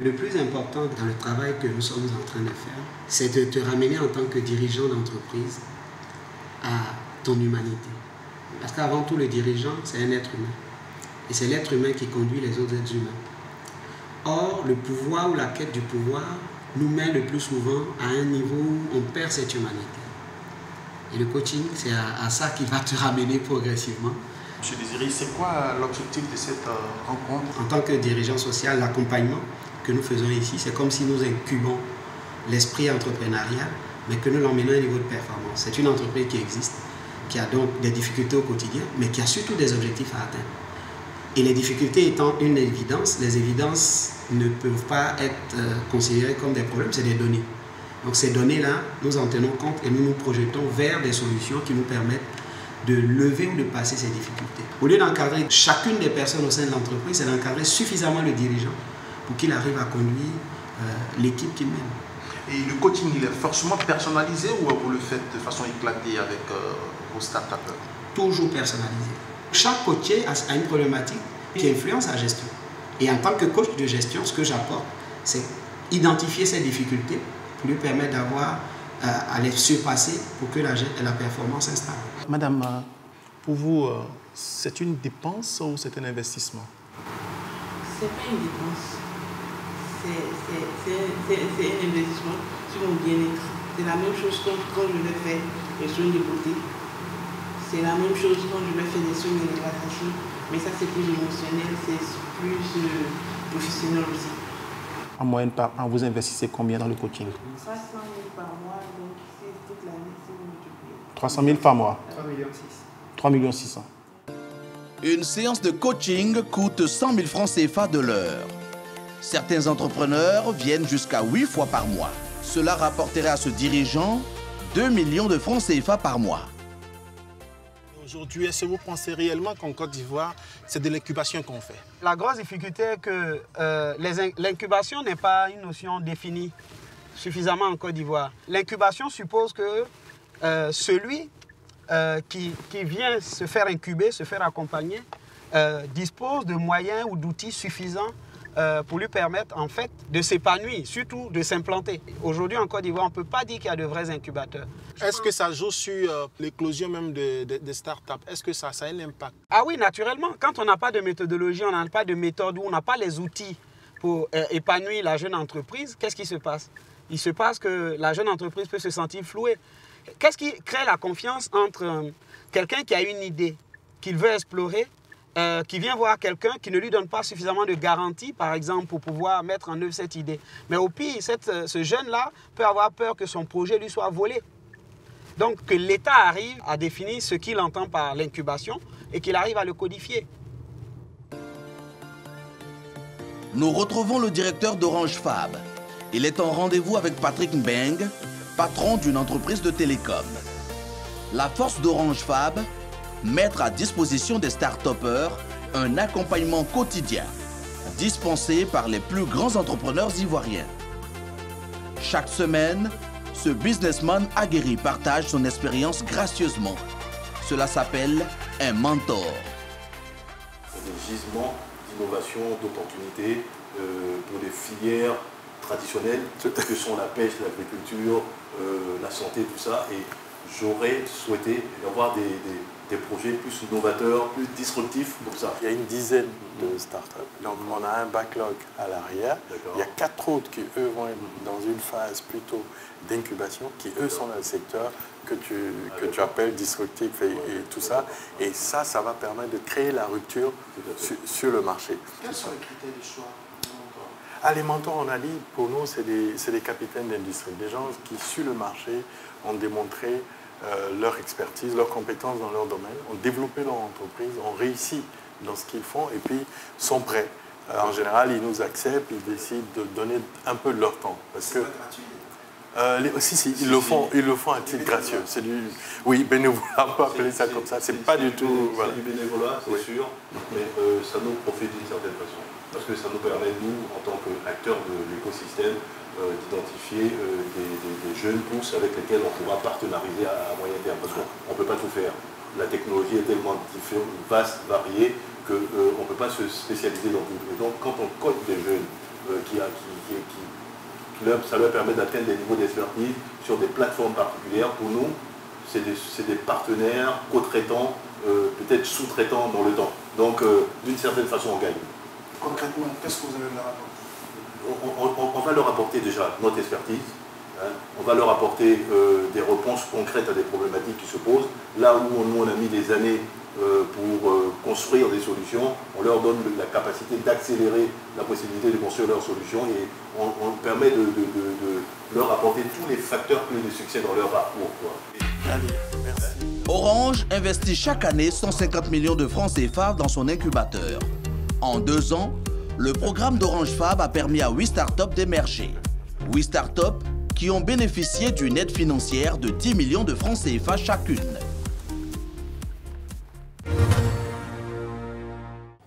Le plus important dans le travail que nous sommes en train de faire, c'est de te ramener en tant que dirigeant d'entreprise à ton humanité. Parce qu'avant tout, le dirigeant, c'est un être humain. Et c'est l'être humain qui conduit les autres êtres humains. Or, le pouvoir ou la quête du pouvoir nous met le plus souvent à un niveau où on perd cette humanité. Et le coaching, c'est à ça qui va te ramener progressivement. Monsieur Désiré, c'est quoi l'objectif de cette rencontre? En tant que dirigeant social, l'accompagnement que nous faisons ici, c'est comme si nous incubons l'esprit entrepreneurial, mais que nous l'emmenons à un niveau de performance. C'est une entreprise qui existe, qui a donc des difficultés au quotidien, mais qui a surtout des objectifs à atteindre. Et les difficultés étant une évidence, les évidences ne peuvent pas être considérées comme des problèmes, c'est des données. Donc ces données-là, nous en tenons compte et nous nous projetons vers des solutions qui nous permettent de lever ou de passer ces difficultés. Au lieu d'encadrer chacune des personnes au sein de l'entreprise, c'est d'encadrer suffisamment le dirigeant pour qu'il arrive à conduire l'équipe qu'il mène. Et le coaching, il est forcément personnalisé ou vous le faites de façon éclatée avec vos start-upers? Toujours personnalisé. Chaque coaché a une problématique qui influence la gestion. Et en tant que coach de gestion, ce que j'apporte, c'est identifier ces difficultés pour lui permettre d'avoir à les surpasser pour que la performance s'installe. Madame, pour vous, c'est une dépense ou c'est un investissement? C'est pas une dépense. C'est un investissement sur mon bien-être. C'est la même chose quand je vais faire les soins de beauté. C'est la même chose quand je vais faire des soins de relaxation. Mais ça, c'est plus émotionnel, c'est plus professionnel aussi. En moyenne par an, vous investissez combien dans le coaching? 300 000 par mois, donc c'est toute l'année, c'est multiplié. 300 000 par mois? 3,6 millions. 3,6 millions. Une séance de coaching coûte 100 000 francs CFA de l'heure. Certains entrepreneurs viennent jusqu'à 8 fois par mois. Cela rapporterait à ce dirigeant 2 millions de francs CFA par mois. Aujourd'hui, est-ce que vous pensez réellement qu'en Côte d'Ivoire, c'est de l'incubation qu'on fait? La grosse difficulté est que l'incubation n'est pas une notion définie suffisamment en Côte d'Ivoire. L'incubation suppose que celui qui vient se faire incuber, se faire accompagner, dispose de moyens ou d'outils suffisants pour lui permettre en fait de s'épanouir, surtout de s'implanter. Aujourd'hui en Côte d'Ivoire, on ne peut pas dire qu'il y a de vrais incubateurs. Est-ce que ça joue sur l'éclosion même des startups? Est-ce que ça a un impact? Ah oui, naturellement. Quand on n'a pas de méthodologie, on n'a pas de méthode, ou on n'a pas les outils pour épanouir la jeune entreprise, qu'est-ce qui se passe? Il se passe que la jeune entreprise peut se sentir flouée. Qu'est-ce qui crée la confiance entre quelqu'un qui a une idée, qu'il veut explorer, qui vient voir quelqu'un qui ne lui donne pas suffisamment de garanties, par exemple, pour pouvoir mettre en œuvre cette idée. Mais au pire, ce jeune-là peut avoir peur que son projet lui soit volé. Donc, que l'État arrive à définir ce qu'il entend par l'incubation et qu'il arrive à le codifier. Nous retrouvons le directeur d'Orange Fab. Il est en rendez-vous avec Patrick Mbeng, patron d'une entreprise de télécom. La force d'Orange Fab, mettre à disposition des start-upers un accompagnement quotidien, dispensé par les plus grands entrepreneurs ivoiriens. Chaque semaine, ce businessman aguerri partage son expérience gracieusement. Cela s'appelle un mentor. Des gisements d'innovation, d'opportunités pour des filières traditionnelles que sont la pêche, l'agriculture, la santé, tout ça. Et j'aurais souhaité avoir des projets plus novateurs, plus disruptifs comme ça. Il y a une dizaine de startups. Donc on a un backlog à l'arrière. Il y a 4 autres qui, eux, vont être dans une phase plutôt d'incubation, qui, eux, sont dans le secteur que tu appelles disruptif et tout ça. Et ça va permettre de créer la rupture sur le marché. Quels sont les critères de choix? Les mentors, on a dit, pour nous, c'est des capitaines d'industrie, des gens qui, sur le marché, ont démontré leur expertise, leurs compétences dans leur domaine, ont développé leur entreprise, ont réussi dans ce qu'ils font et puis sont prêts. En général, ils nous acceptent, ils décident de donner un peu de leur temps. Parce que ils le font à titre gracieux. C'est du bénévolat, on peut appeler ça comme ça. C'est pas du tout. C'est du bénévolat, c'est sûr, mais ça nous profite d'une certaine façon. Parce que ça nous permet, nous, en tant qu'acteurs de l'écosystème, d'identifier des jeunes pousses avec lesquels on pourra partenariser à moyen terme. Parce qu'on ne peut pas tout faire. La technologie est tellement vaste, variée, qu'on ne peut pas se spécialiser dans tout. Et donc, quand on cote des jeunes ça leur permet d'atteindre des niveaux d'expertise sur des plateformes particulières, pour nous, c'est des partenaires, co-traitants, peut-être sous-traitants dans le temps. Donc, d'une certaine façon, on gagne. Concrètement, qu'est-ce que vous allez leur apporter? On va leur apporter déjà notre expertise, on va leur apporter des réponses concrètes à des problématiques qui se posent. Là où nous on a mis des années pour construire des solutions, on leur donne la capacité d'accélérer la possibilité de construire leurs solutions et on permet de leur apporter tous les facteurs clés de succès dans leur parcours. Allez, merci. Orange investit chaque année 150 millions de francs CFA dans son incubateur. En 2 ans, le programme d'Orange Fab a permis à 8 startups d'émerger. 8 startups qui ont bénéficié d'une aide financière de 10 millions de francs CFA chacune.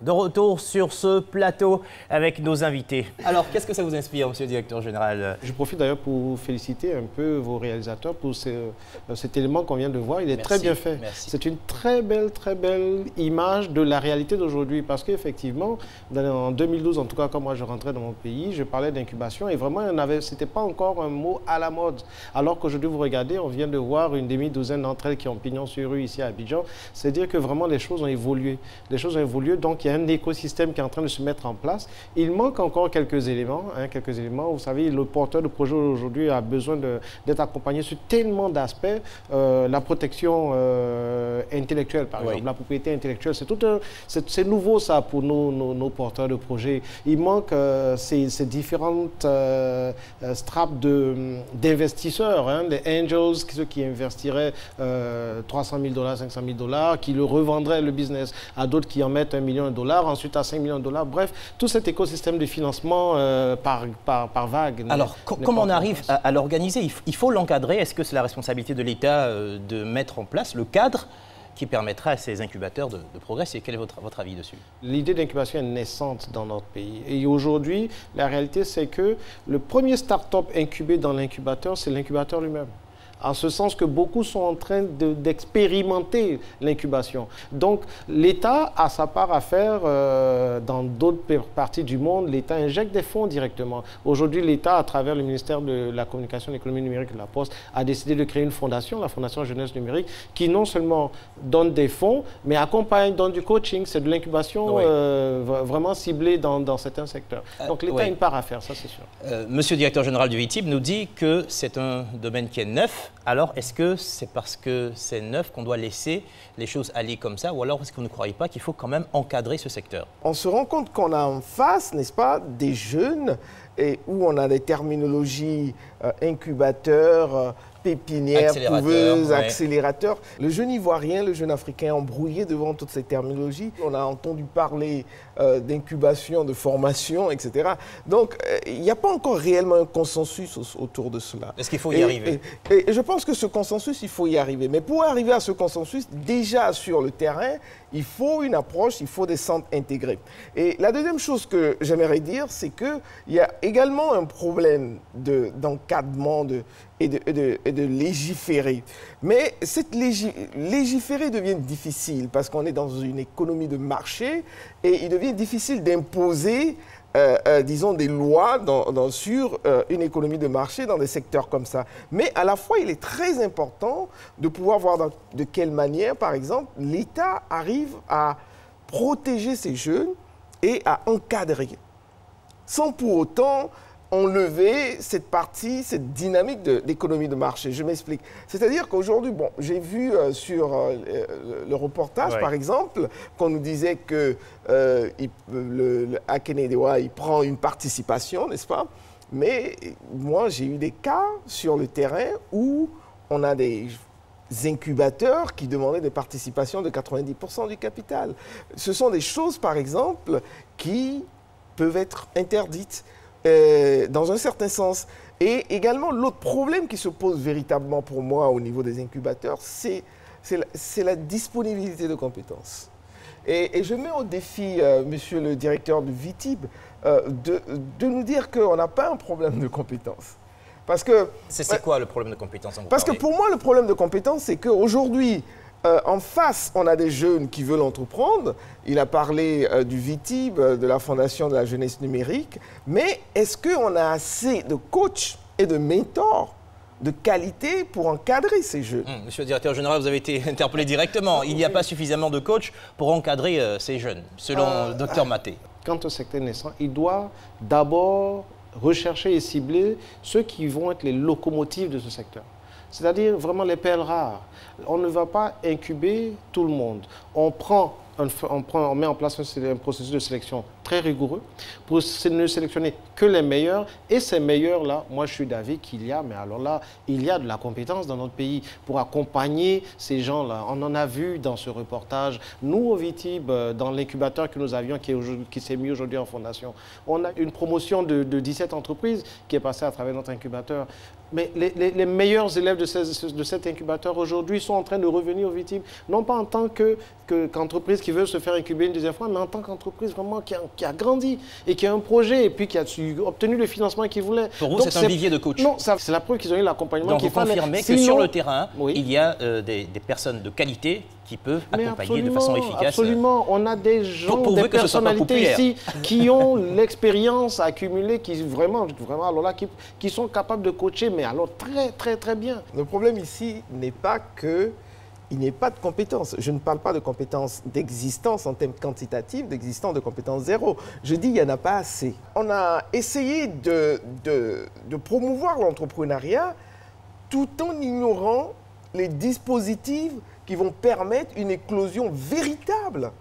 de retour sur ce plateau avec nos invités. Alors, qu'est-ce que ça vous inspire, monsieur le directeur général? Je profite d'ailleurs pour féliciter un peu vos réalisateurs pour cet élément qu'on vient de voir. Il est très bien fait. C'est une très belle image de la réalité d'aujourd'hui. Parce qu'effectivement, en 2012, en tout cas, quand moi je rentrais dans mon pays, je parlais d'incubation et vraiment, ce n'était pas encore un mot à la mode. Alors qu'aujourd'hui, vous regardez, on vient de voir une demi-douzaine d'entre elles qui ont pignon sur rue ici à Abidjan. C'est-à-dire que vraiment, les choses ont évolué. Les choses ont évolué, donc il y a un écosystème qui est en train de se mettre en place. Il manque encore quelques éléments. Vous savez, le porteur de projet aujourd'hui a besoin d'être accompagné sur tellement d'aspects. La protection intellectuelle, par exemple, la propriété intellectuelle, c'est nouveau ça pour nos porteurs de projets. Il manque ces différentes strates d'investisseurs, les angels, ceux qui investiraient 300 000 $, 500 000 $, qui le revendraient le business à d'autres qui en mettent $1 million, ensuite à 5 millions $. Bref, tout cet écosystème de financement par vague. Alors, comment on arrive à l'organiser? Il faut l'encadrer. Est-ce que c'est la responsabilité de l'État de mettre en place le cadre qui permettra à ces incubateurs de progresser? Quel est votre avis dessus? L'idée d'incubation est naissante dans notre pays. Et aujourd'hui, la réalité, c'est que le premier start-up incubé dans l'incubateur, c'est l'incubateur lui-même. En ce sens que beaucoup sont en train d'expérimenter l'incubation. Donc, l'État a sa part à faire dans d'autres parties du monde. L'État injecte des fonds directement. Aujourd'hui, l'État, à travers le ministère de la Communication, de l'Économie numérique et de la Poste, a décidé de créer une fondation, la Fondation Jeunesse Numérique, qui non seulement donne des fonds, mais accompagne, donne du coaching. C'est de l'incubation vraiment ciblée dans certains secteurs. Donc, l'État a une part à faire, ça c'est sûr. Monsieur le directeur général du VITIB nous dit que c'est un domaine qui est neuf. Alors, est-ce que c'est parce que c'est neuf qu'on doit laisser les choses aller comme ça, ou alors est-ce que vous ne croyez pas qu'il faut quand même encadrer ce secteur? On se rend compte qu'on a en face, n'est-ce pas, des jeunes et où on a des terminologies incubateurs, pépinières, couveuses, accélérateurs. Le jeune ivoirien, le jeune africain embrouillé devant toutes ces terminologies. On a entendu parler d'incubation, de formation, etc. Donc, il n'y a pas encore réellement un consensus autour de cela. Est-ce qu'il faut y arriver? Et je pense que ce consensus, il faut y arriver. Mais pour arriver à ce consensus, déjà sur le terrain, il faut une approche, il faut des centres intégrés. Et la deuxième chose que j'aimerais dire, c'est qu'il y a également un problème d'encadrement et de légiférer. Mais légiférer devient difficile parce qu'on est dans une économie de marché et il devient difficile d'imposer disons, des lois sur une économie de marché dans des secteurs comme ça. Mais à la fois, il est très important de pouvoir voir de quelle manière, par exemple, l'État arrive à protéger ces jeunes et à encadrer, sans pour autant enlever cette partie, cette dynamique de l'économie de marché. Je m'explique. C'est-à-dire qu'aujourd'hui, bon, j'ai vu sur le reportage, par exemple, qu'on nous disait que le Akenedewa, il prend une participation, n'est-ce pas? Mais moi, j'ai eu des cas sur le terrain où on a des incubateurs qui demandaient des participations de 90% du capital. Ce sont des choses, par exemple, qui peuvent être interdites. Dans un certain sens. Et également, l'autre problème qui se pose véritablement pour moi au niveau des incubateurs, c'est la disponibilité de compétences. Et je mets au défi, monsieur le directeur du VITIB, de nous dire qu'on n'a pas un problème de compétences. Parce que... C'est quoi le problème de compétences? Parce que pour moi, le problème de compétences, c'est qu'aujourd'hui, en face, on a des jeunes qui veulent entreprendre. Il a parlé du VITIB, de la Fondation de la Jeunesse Numérique. Mais est-ce qu'on a assez de coachs et de mentors de qualité pour encadrer ces jeunes? Monsieur le directeur général, vous avez été interpellé directement. Il n'y a pas suffisamment de coachs pour encadrer ces jeunes, selon Dr Maté. Quant au secteur naissant, il doit d'abord rechercher et cibler ceux qui vont être les locomotives de ce secteur. C'est-à-dire vraiment les perles rares. On ne va pas incuber tout le monde. On met en place un processus de sélection très rigoureux pour ne sélectionner que les meilleurs. Et ces meilleurs-là, moi je suis d'avis qu'il y a, mais alors là, il y a de la compétence dans notre pays pour accompagner ces gens-là. On en a vu dans ce reportage. Nous, au VITIB, dans l'incubateur que nous avions, qui s'est mis aujourd'hui en fondation, on a une promotion de 17 entreprises qui est passée à travers notre incubateur. Mais les meilleurs élèves de cet incubateur aujourd'hui sont en train de revenir au VITIB, non pas en tant qu'entreprise qui veut se faire incuber une deuxième fois, mais en tant qu'entreprise vraiment qui a grandi et qui a un projet et puis qui a obtenu le financement qu'il voulait. Pour vous, c'est un vivier de coach? Non, c'est la preuve qu'ils ont eu l'accompagnement qu'il fallait. Donc vous confirmez que sur le terrain, il y a des personnes de qualité qui peuvent accompagner de façon efficace. Absolument, on a des gens, des personnalités ici qui ont l'expérience accumulée, qui vraiment alors là, qui sont capables de coacher, mais alors très bien. Le problème ici n'est pas que il n'y a pas de compétences. Je ne parle pas de compétences d'existence en termes quantitatifs, d'existence de compétences zéro. Je dis qu'il n'y en a pas assez. On a essayé de promouvoir l'entrepreneuriat tout en ignorant les dispositifs qui vont permettre une éclosion véritable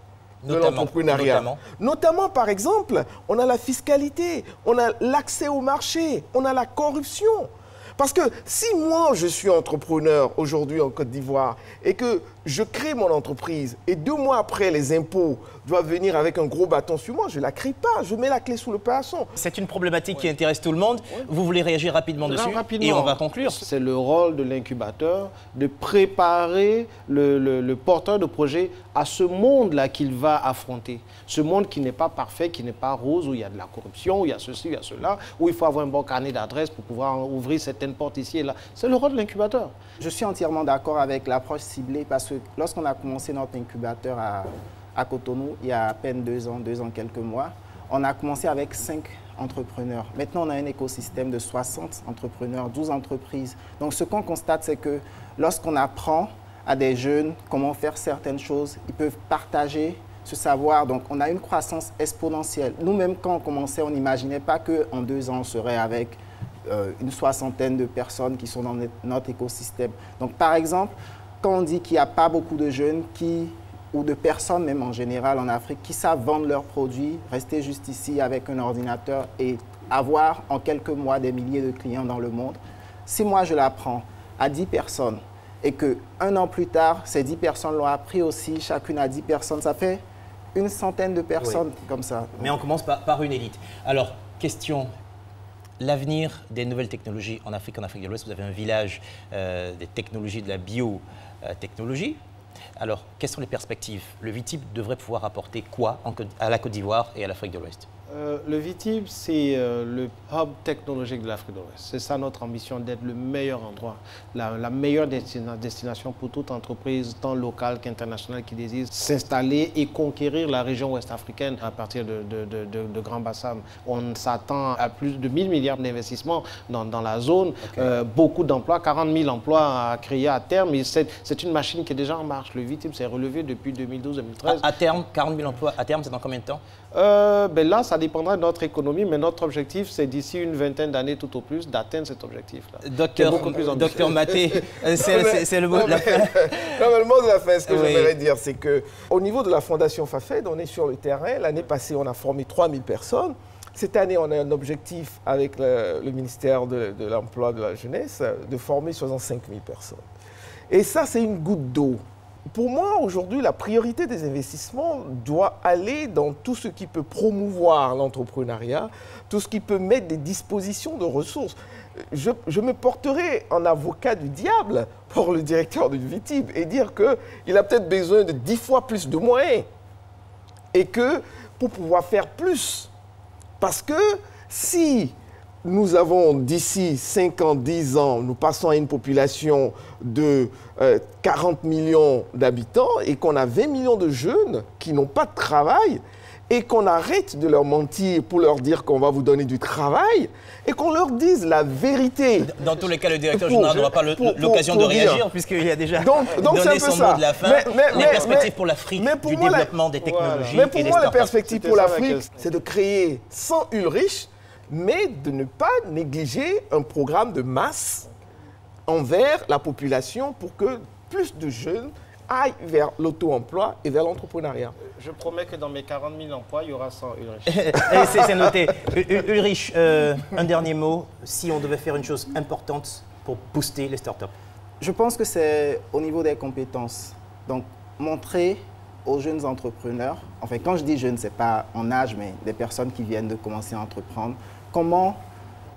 de l'entrepreneuriat. Notamment, par exemple, on a la fiscalité, on a l'accès au marché, on a la corruption. Parce que si moi, je suis entrepreneur aujourd'hui en Côte d'Ivoire et que je crée mon entreprise et 2 mois après, les impôts doivent venir avec un gros bâton sur moi, je ne la crée pas, je mets la clé sous le paillasson. C'est une problématique qui intéresse tout le monde. Vous voulez réagir rapidement dessus et on va conclure. C'est le rôle de l'incubateur de préparer le porteur de projet à ce monde-là qu'il va affronter. Ce monde qui n'est pas parfait, qui n'est pas rose, où il y a de la corruption, où il y a ceci, il y a cela, où il faut avoir un bon carnet d'adresses pour pouvoir ouvrir certaines portes ici et là. C'est le rôle de l'incubateur. Je suis entièrement d'accord avec l'approche ciblée parce que lorsqu'on a commencé notre incubateur à Cotonou, il y a à peine 2 ans quelques mois, on a commencé avec 5 entrepreneurs. Maintenant, on a un écosystème de 60 entrepreneurs, 12 entreprises. Donc, ce qu'on constate, c'est que lorsqu'on apprend à des jeunes comment faire certaines choses, ils peuvent partager ce savoir. Donc, on a une croissance exponentielle. Nous-mêmes, quand on commençait, on n'imaginait pas qu'en 2 ans, on serait avec une 60aine de personnes qui sont dans notre écosystème. Donc, par exemple, quand on dit qu'il n'y a pas beaucoup de jeunes ou de personnes même en général en Afrique qui savent vendre leurs produits, rester juste ici avec un ordinateur et avoir en quelques mois des milliers de clients dans le monde, si moi je l'apprends à 10 personnes et qu'un an plus tard, ces 10 personnes l'ont appris aussi, chacune à 10 personnes, ça fait une centaine de personnes comme ça. Mais on commence par une élite. Alors, question. L'avenir des nouvelles technologies en Afrique de l'Ouest, vous avez un village des technologies, de la biotechnologie. Alors, quelles sont les perspectives? Le VITIB devrait pouvoir apporter quoi à la Côte d'Ivoire et à l'Afrique de l'Ouest? Le VITIB, c'est le hub technologique de l'Afrique de l'Ouest. C'est ça notre ambition, d'être le meilleur endroit, la meilleure destination pour toute entreprise, tant locale qu'internationale, qui désire s'installer et conquérir la région ouest africaine à partir de Grand Bassam. On s'attend à plus de 1000 milliards d'investissements dans la zone, beaucoup d'emplois, 40 000 emplois à créer à terme. C'est une machine qui est déjà en marche. Le VITIB s'est relevé depuis 2012-2013. À terme, 40 000 emplois, à terme, c'est dans combien de temps? Là, ça dépendra de notre économie, mais notre objectif, c'est d'ici une 20aine d'années tout au plus, d'atteindre cet objectif-là. Docteur Maté, c'est le mot de la fin. Non, le mot de la fin, ce que j'aimerais dire, c'est qu'au niveau de la Fondation FAFED, on est sur le terrain. L'année passée, on a formé 3000 personnes. Cette année, on a un objectif avec le ministère de l'Emploi de la Jeunesse de former 65 000 personnes. Et ça, c'est une goutte d'eau. Pour moi, aujourd'hui, la priorité des investissements doit aller dans tout ce qui peut promouvoir l'entrepreneuriat, tout ce qui peut mettre des dispositions de ressources. Je me porterai en avocat du diable pour le directeur du VITIB et dire qu'il a peut-être besoin de 10 fois plus de moyens et que pour pouvoir faire plus. Parce que si nous avons d'ici 5 ans, 10 ans, nous passons à une population de 40 millions d'habitants et qu'on a 20 millions de jeunes qui n'ont pas de travail et qu'on arrête de leur mentir pour leur dire qu'on va vous donner du travail et qu'on leur dise la vérité. Dans tous les cas, le directeur général n'aura pas l'occasion de réagir puisqu'il y a déjà donné son mot de la fin. Les perspectives pour l'Afrique, du développement des technologies mais pour moi, les perspectives pour l'Afrique, c'est de créer 100 Ulrich, mais de ne pas négliger un programme de masse envers la population pour que plus de jeunes aillent vers l'auto-emploi et vers l'entrepreneuriat. Je promets que dans mes 40 000 emplois, il y aura 100 Ulrich. C'est noté. Ulrich, un dernier mot, si on devait faire une chose importante pour booster les startups. Je pense que c'est au niveau des compétences. Donc, montrer aux jeunes entrepreneurs, enfin quand je dis jeunes, ce n'est pas en âge, mais des personnes qui viennent de commencer à entreprendre, comment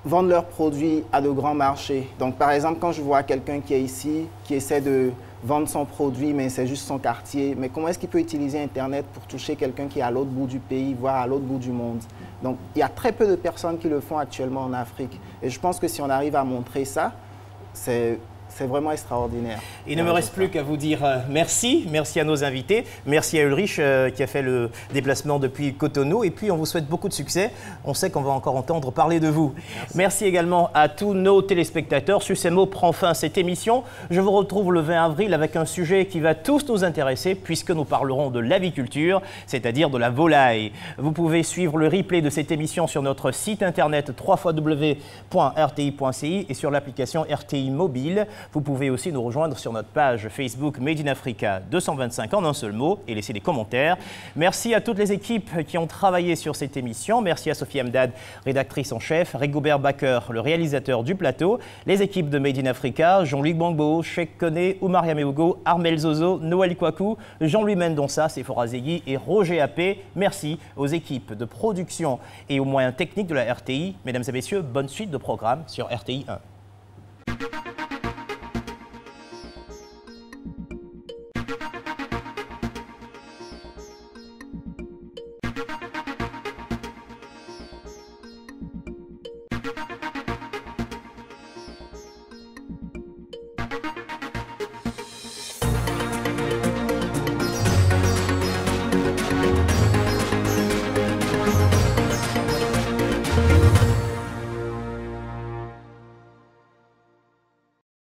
vendent leurs produits à de grands marchés. Donc par exemple, quand je vois quelqu'un qui est ici, qui essaie de vendre son produit, mais c'est juste son quartier, mais comment est-ce qu'il peut utiliser Internet pour toucher quelqu'un qui est à l'autre bout du pays, voire à l'autre bout du monde? Donc il y a très peu de personnes qui le font actuellement en Afrique. Et je pense que si on arrive à montrer ça, c'est vraiment extraordinaire. Il ne me reste plus qu'à vous dire merci. Merci à nos invités. Merci à Ulrich qui a fait le déplacement depuis Cotonou. Et puis, on vous souhaite beaucoup de succès. On sait qu'on va encore entendre parler de vous. Merci également à tous nos téléspectateurs. Sur ces mots prend fin cette émission. Je vous retrouve le 20 avril avec un sujet qui va tous nous intéresser puisque nous parlerons de l'aviculture, c'est-à-dire de la volaille. Vous pouvez suivre le replay de cette émission sur notre site internet www.rti.ci et sur l'application RTI Mobile. Vous pouvez aussi nous rejoindre sur notre page Facebook Made in Africa 225 en un seul mot et laisser des commentaires. Merci à toutes les équipes qui ont travaillé sur cette émission. Merci à Sophie Amdad, rédactrice en chef, Rigobert Baker, le réalisateur du plateau, les équipes de Made in Africa, Jean-Luc Bangbo, Cheikh Koné, Oumar Yameogo, Armel Zozo, Noël Kwaku, Jean-Louis Mendonça, Sephora Zegui et Roger Appé. Merci aux équipes de production et aux moyens techniques de la RTI. Mesdames et messieurs, bonne suite de programme sur RTI 1.